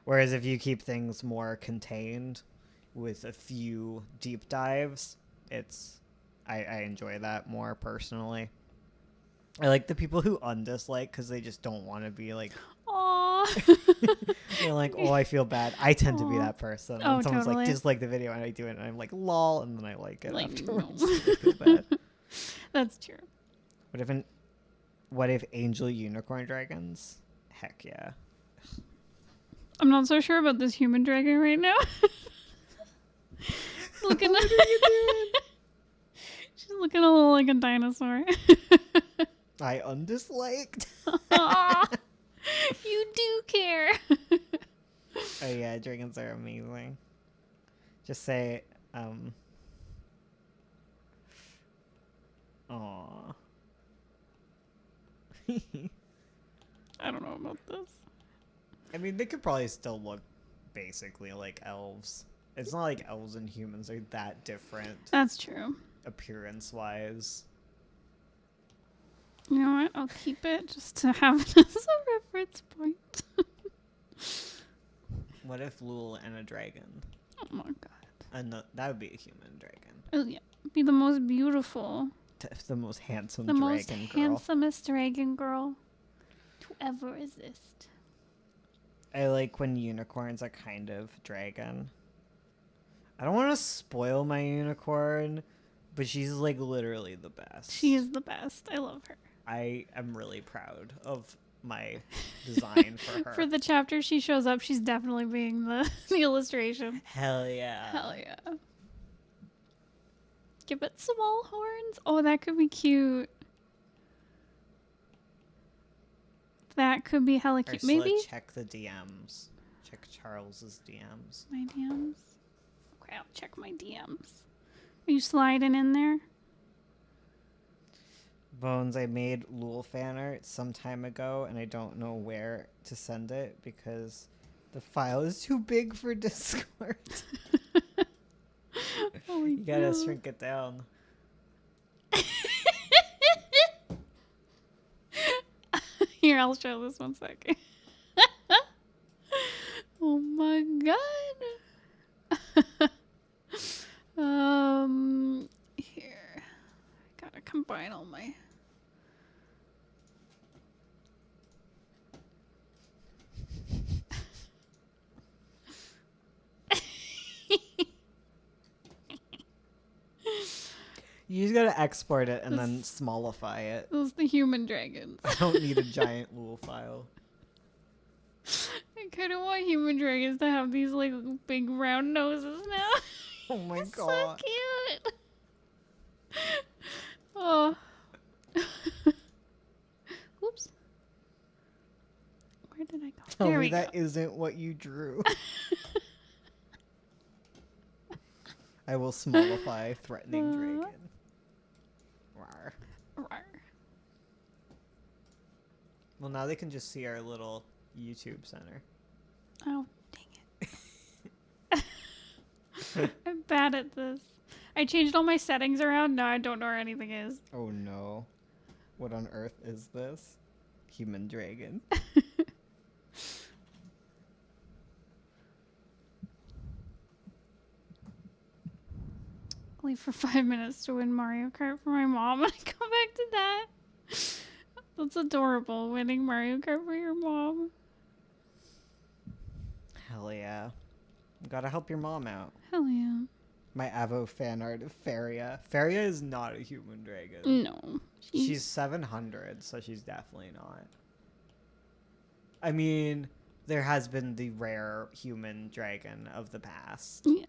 Whereas if you keep things more contained with a few deep dives, I enjoy that more personally. I like the people who undislike because they just don't want to be like, Aww. they're like, oh, I feel bad. I tend to be Aw. that person. Oh, When someone's totally. like, dislike the video, and I do it, and I'm like, lol, and then I like it Like, afterwards. no. I feel bad. That's true. What if angel unicorn dragons? Heck yeah. I'm not so sure about this human dragon right now. Looking What are you doing? She's looking a little like a dinosaur. I undisliked. Aw, you do care. Oh yeah, dragons are amazing. Just say, Aww. I don't know about this. I mean, they could probably still look basically like elves. It's not like elves and humans are that different That's true. appearance-wise. You know what? I'll keep it just to have it as a reference point. What if Lul and a dragon? Oh my god. That would be a human dragon. Oh yeah. Be the most beautiful. The most handsome The dragon most girl. handsomest dragon girl to ever exist. I like when unicorns are kind of dragon. I don't want to spoil my unicorn, but she's like literally the best. She is the best. I love her. I am really proud of my design for her. For the chapter she shows up, she's definitely being the illustration. Hell yeah. Hell yeah. Give it small horns. Oh, that could be cute. That could be hella cute. Ursula, Maybe check the DMs. Check Charles's DMs. my DMs. Okay, I'll check my DMs. Are you sliding in there? Bones, I made Lul fan art some time ago, and I don't know where to send it because the file is too big for Discord. Oh my You gotta God. shrink it down. Here, I'll show this 1 second. Oh my god. Here. Gotta combine all my. You just gotta export it and then smallify it. Those the human dragons. I don't need a giant Lul file. I kind of want human dragons to have these like big round noses now. Oh my It's god. so cute. Oh. Oops. Where did I go? Tell there me we that go. isn't what you drew. I will smallify threatening dragon. Rawr. Rawr. Well, now they can just see our little YouTube center. Oh, dang it. I'm bad at this. I changed all my settings around. Now I don't know where anything is. Oh no. What on earth is this? Human dragon. Leave for 5 minutes to win Mario Kart for my mom and I go back to that. That's adorable, winning Mario Kart for your mom. Hell yeah. Gotta help your mom out. Hell yeah. My Avo fan art of Faria. Faria is not a human dragon. No. She's 700, so she's definitely not. I mean, there has been the rare human dragon of the past. Yes.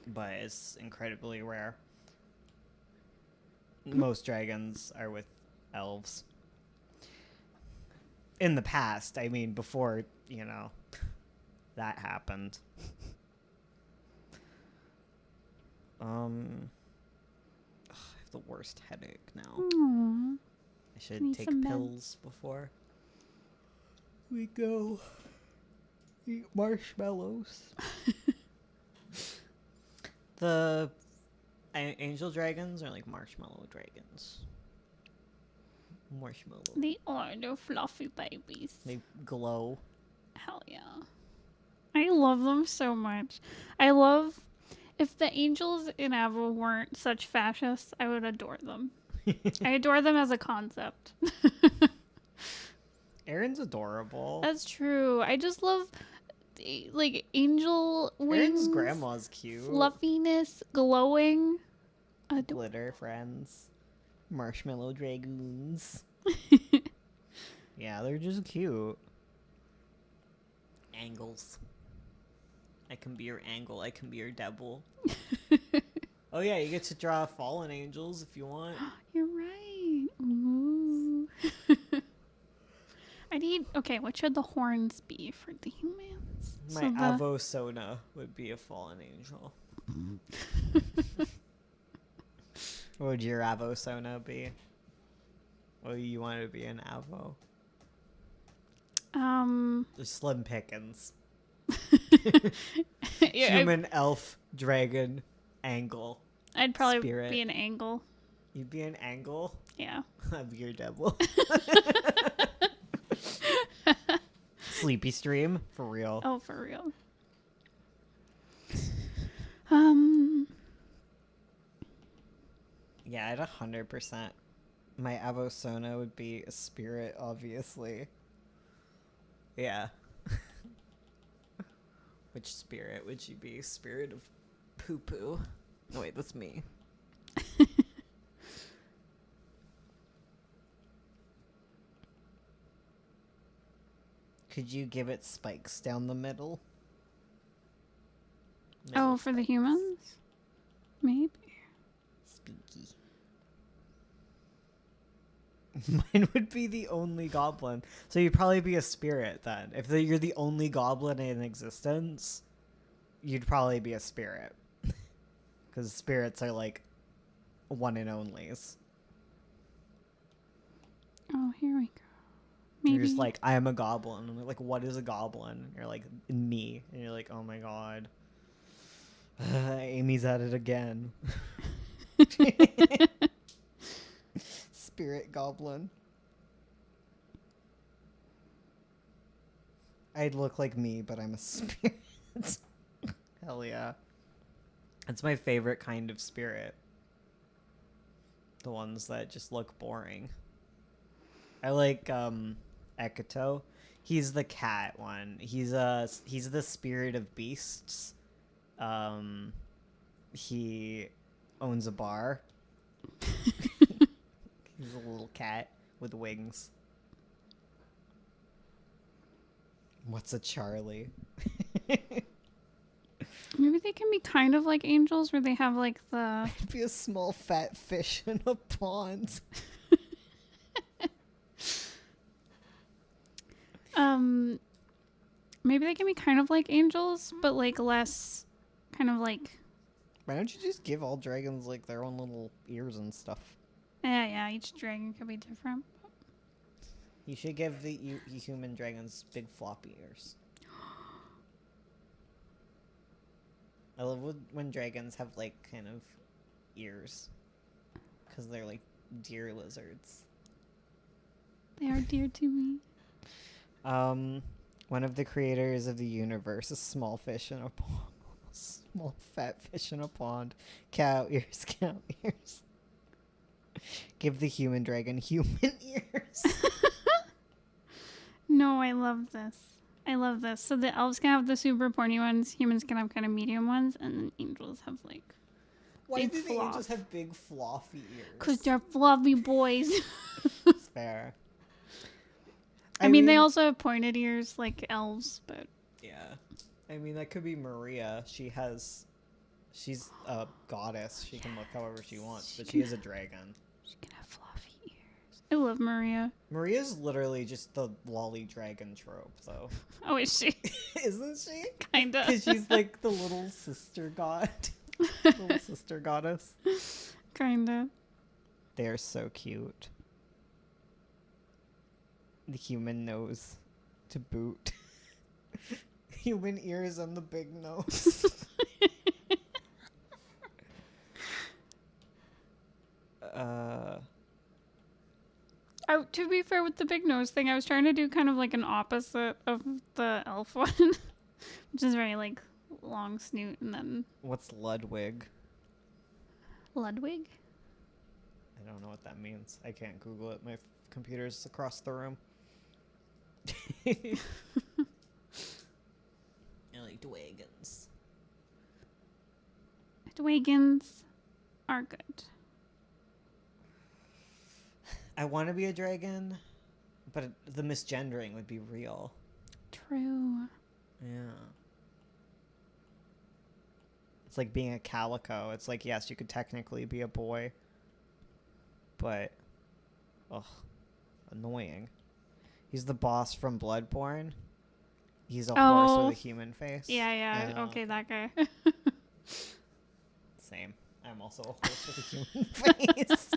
But it's incredibly rare. Most dragons are with elves. In the past, I mean, before, you know, that happened. I have the worst headache now. Aww. I should Need take some meds. pills before we go eat marshmallows. The angel dragons are like marshmallow dragons. Marshmallow. They are. They're fluffy babies. They glow. Hell yeah. I love them so much. I love... If the angels in Avo weren't such fascists, I would adore them. I adore them as a concept. Aaron's adorable. That's true. I just love, like, angel wings. Aaron's grandma's cute. Fluffiness, glowing. Glitter friends. Marshmallow dragoons. Yeah, they're just cute. Angles. I can be your angle. I can be your devil. Oh yeah, you get to draw fallen angels if you want. You're right. Ooh. I need... Okay, what should the horns be for the humans? My Avo Sona would be a fallen angel. What would your Avo Sona be? What do you want to be an Avo? The Slim Pickens. Yeah, Human, elf, dragon, angle. I'd probably spirit. be an angle. You'd be an angle? Yeah. I'd be your devil. Sleepy Stream? For real. Oh, for real. Yeah, I'd 100%. My Avo Sona would be a spirit, obviously. Yeah. Which spirit would you be? Spirit of poo-poo. Oh, wait, that's me. Could you give it spikes down the middle? Oh, for the humans? Maybe. Spooky. Mine would be the only goblin. So you'd probably be a spirit then. If you're the only goblin in existence, you'd probably be a spirit. Because spirits are like one and onlys. Oh, here we go. Maybe. You're just like, I am a goblin. And they're like, what is a goblin? And you're like, me. And you're like, oh my god. Amy's at it again. Spirit goblin. I'd look like me, but I'm a spirit. Hell yeah. That's my favorite kind of spirit. The ones that just look boring. I like Ekito. He's the cat one. He's the spirit of beasts. He owns a bar. He's a little cat with wings. What's a Charlie? Maybe they can be kind of like angels, where they have like the. It'd be a small fat fish in a pond. Maybe they can be kind of like angels, but like less, kind of like. Why don't you just give all dragons like their own little ears and stuff? Yeah. Each dragon could be different. You should give the human dragons big floppy ears. I love when dragons have like kind of ears, because they're like deer lizards. They are dear to me. One of the creators of the universe, a small fish in a pond. Small fat fish in a pond. Cow ears, cow ears. Give the human dragon human ears. No, I love this. I love this. So the elves can have the super pointy ones, humans can have kind of medium ones, and then angels have like. Why do the angels have big floppy ears? Because they're fluffy boys. It's fair. I mean, they also have pointed ears like elves, but. Yeah. I mean, that could be Maria. She's a goddess. She can look however she wants, but she is a dragon. She can have fluffy ears. I love Maria. Maria's literally just the lolly dragon trope, though. Oh, is she? Isn't she? Kinda. Because she's like the little sister god. Little sister goddess. Kinda. They are so cute. The human nose to boot. Human ears and the big nose. To be fair with the big nose thing, I was trying to do kind of like an opposite of the elf one, which is very like long snoot and then. What's Ludwig? Ludwig? I don't know what that means. I can't Google it. My computer's across the room. I like Dwagons. Dwagons are good. I want to be a dragon, but the misgendering would be real. True. Yeah. It's like being a calico. It's like, yes, you could technically be a boy, but, annoying. He's the boss from Bloodborne. He's a horse with a human face. Yeah. Okay, that guy. Same. I'm also a horse with a human face.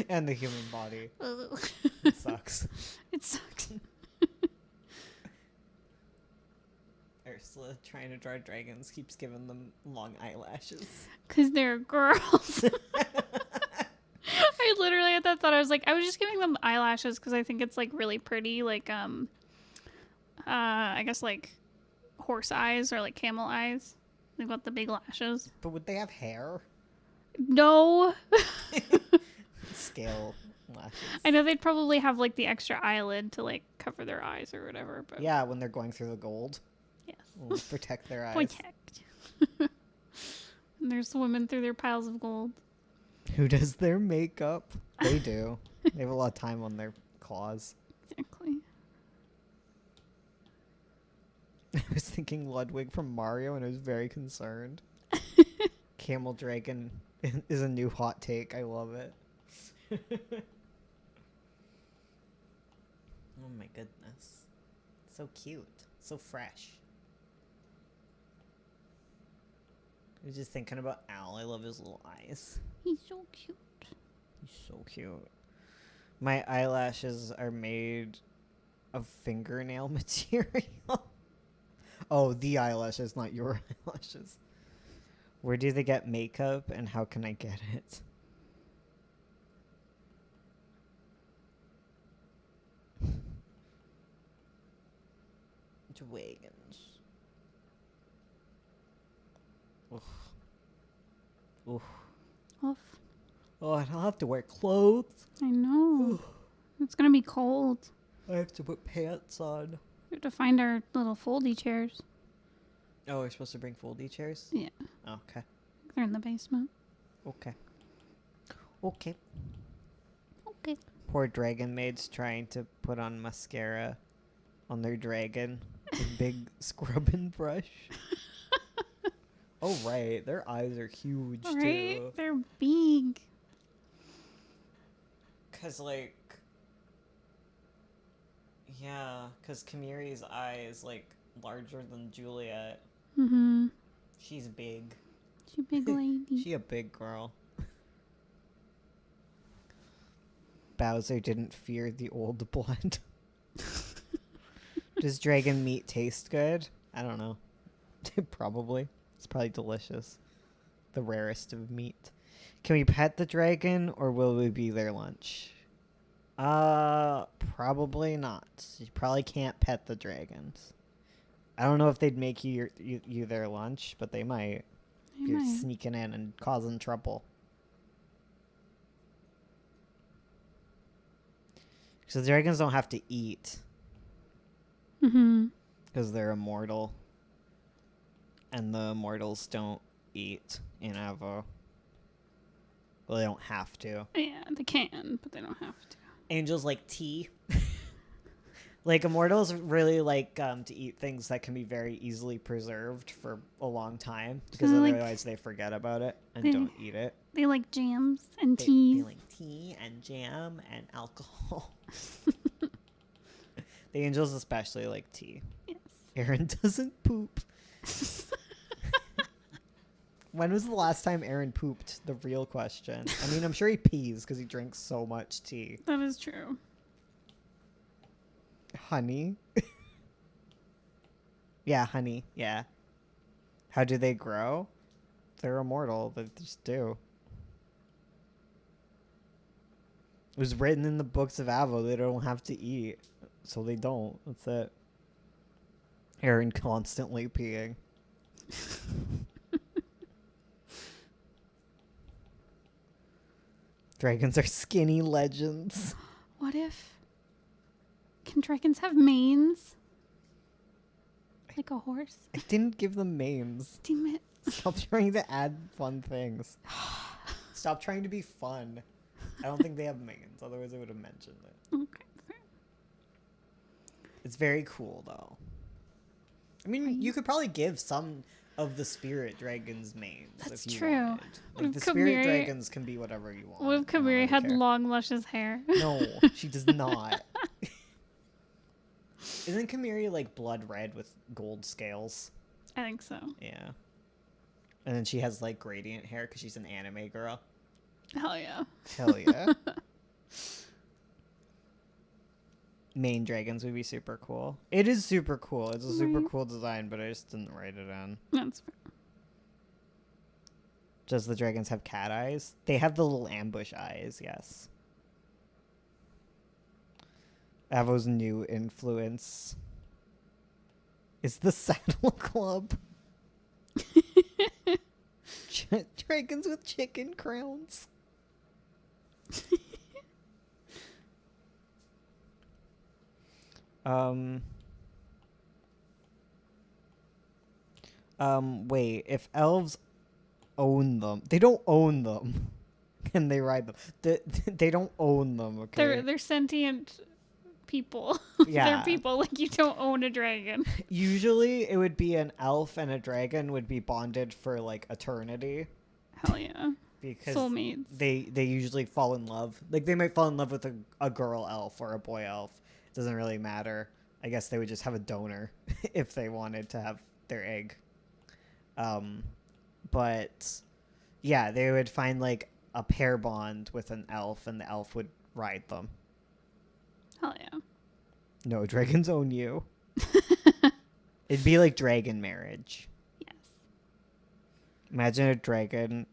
And the human body. It sucks. It sucks. Ursula, trying to draw dragons, keeps giving them long eyelashes. Because they're girls. I literally had that thought. I was like, I was just giving them eyelashes because I think it's like really pretty. Like, I guess like horse eyes or like camel eyes. They've got the big lashes. But would they have hair? No. Scale lashes. I know they'd probably have like the extra eyelid to like cover their eyes or whatever. But yeah, when they're going through the gold. Yes. We'll protect their eyes. Protect. And they're swimming through their piles of gold. Who does their makeup? They do. They have a lot of time on their claws. Exactly. I was thinking Ludwig from Mario, and I was very concerned. Camel Dragon is a new hot take. I love it. Oh my goodness. So cute. So fresh. I was just thinking about Al. I love his little eyes. He's so cute. He's so cute. My eyelashes are made of fingernail material. Oh, the eyelashes, not your eyelashes. Where do they get makeup and how can I get it? Dragons. Oof. Oof. Oof. Oh, I don't have to wear clothes. I know. It's gonna be cold. I have to put pants on. We have to find our little foldy chairs. Oh, we're supposed to bring foldy chairs? Yeah. Oh, okay. They're in the basement. Okay. Okay. Okay. Poor dragon maids trying to put on mascara on their dragon with big scrubbing brush. Oh, right. Their eyes are huge, Right? too. They're big. Because, like... Yeah, because Kamiri's eye is, like, larger than Juliet. Mm-hmm. She's big. She big lady. She a big girl. Bowser didn't fear the old blood. Does dragon meat taste good? I don't know. Probably. It's probably delicious. The rarest of meat. Can we pet the dragon or will we be their lunch? Probably not. You probably can't pet the dragons. I don't know if they'd make you their lunch, but they might. If you're sneaking in and causing trouble. So the dragons don't have to eat. Mm-hmm. Because they're immortal. And the immortals don't eat in Avo. Well, they don't have to. Yeah, they can, but they don't have to. Angels like tea. Like, immortals really like to eat things that can be very easily preserved for a long time. Because otherwise they forget about it and don't eat it. They like jams and teas. They like tea and jam and alcohol. The angels especially like tea. Yes. Aaron doesn't poop. When was the last time Aaron pooped? The real question. I mean, I'm sure he pees because he drinks so much tea. That is true. Honey? Yeah, honey. Yeah. How do they grow? They're immortal. They just do. It was written in the books of Avo. They don't have to eat. So they don't. That's it. Aaron constantly peeing. Dragons are skinny legends. What if... Can dragons have manes? Like a horse? I didn't give them names. Damn it. Stop trying to add fun things. Stop trying to be fun. I don't think they have manes. Otherwise, I would have mentioned it. Okay, fair. It's very cool, though. I mean, you could probably give some of the spirit dragons manes. That's if you true. wanted. Like, the spirit dragons can be whatever you want. What if Kamiri had long, luscious hair? No, she does not. Isn't Kamiri like blood red with gold scales? I think so. Yeah. And then she has like gradient hair because she's an anime girl. Hell yeah. Hell yeah. Main dragons would be super cool. It is super cool. It's a super cool design, but I just didn't write it in. That's fair. Does the dragons have cat eyes? They have the little ambush eyes, yes. Avo's new influence is the Saddle Club. Dragons with chicken crowns. Wait, if elves own them, they don't own them. Can they ride them? They don't own them, okay? They're sentient people. Yeah. They're people, like, you don't own a dragon. Usually it would be an elf and a dragon would be bonded for like eternity. Hell yeah. Because soulmates. They usually fall in love. Like, they might fall in love with a girl elf or a boy elf. It doesn't really matter. I guess they would just have a donor if they wanted to have their egg. But yeah, they would find like a pair bond with an elf and the elf would ride them. Hell yeah. No, dragons own you. It'd be like dragon marriage. Yes. Imagine a dragon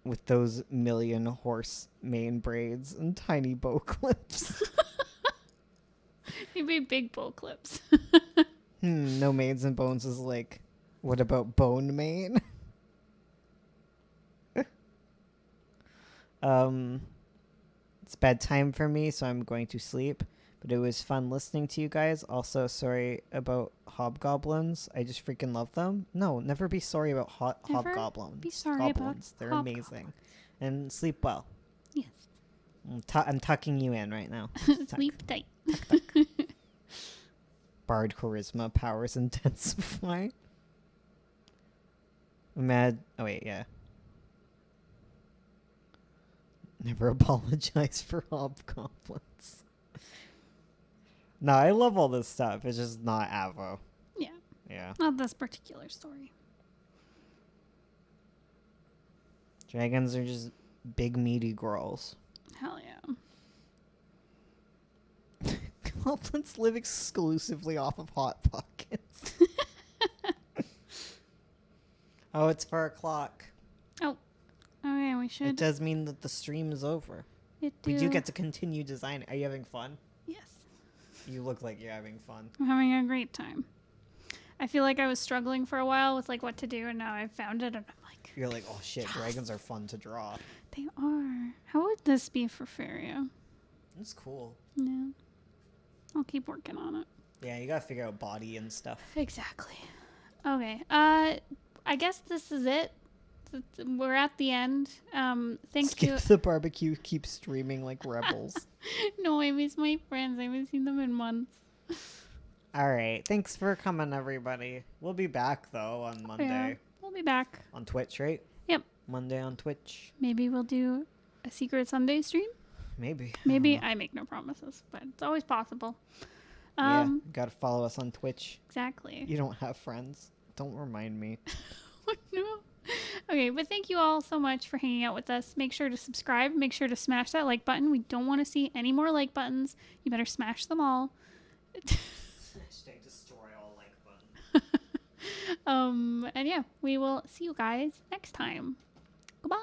with those million horse mane braids and tiny bow clips. You'd be big bow clips. No manes and bones is like, what about bone mane? It's bedtime for me, so I'm going to sleep. But it was fun listening to you guys. Also, sorry about hobgoblins. I just freaking love them. No, never be sorry about hobgoblins. Be sorry Goblins. about They're hobgoblins. amazing. And sleep well. Yes. I'm tucking you in right now. Sleep tight. Tuck. Bard charisma powers intensify. Oh wait, yeah. Never apologize for hobgoblins. No, I love all this stuff. It's just not Avo. Yeah. Yeah. Not this particular story. Dragons are just big meaty girls. Hell yeah. Goblins live exclusively off of Hot Pockets. Oh, it's 4:00. Oh. Okay, we should. It does mean that the stream is over. We do get to continue designing. Are you having fun? Yes. You look like you're having fun. I'm having a great time. I feel like I was struggling for a while with like what to do, and now I've found it, and I'm like, You're like, oh shit, dragons are fun to draw. They are. How would this be for Faria? It's cool. Yeah. I'll keep working on it. Yeah, you gotta figure out body and stuff. Exactly. Okay. I guess this is it. We're at the end. Thanks Skip to the barbecue, keep streaming like rebels. No, I miss my friends. I haven't seen them in months. All right. Thanks for coming, everybody. We'll be back, though, on Monday. Yeah, we'll be back. On Twitch, right? Yep. Monday on Twitch. Maybe we'll do a secret Sunday stream. Maybe. Maybe. I make no promises, but it's always possible. Yeah, gotta follow us on Twitch. Exactly. You don't have friends. Don't remind me. No. Okay, but thank you all so much for hanging out with us. Make sure to subscribe. Make sure to smash that like button. We don't want to see any more like buttons. You better smash them all. Hashtag destroy all like button. And yeah, we will see you guys next time. Goodbye.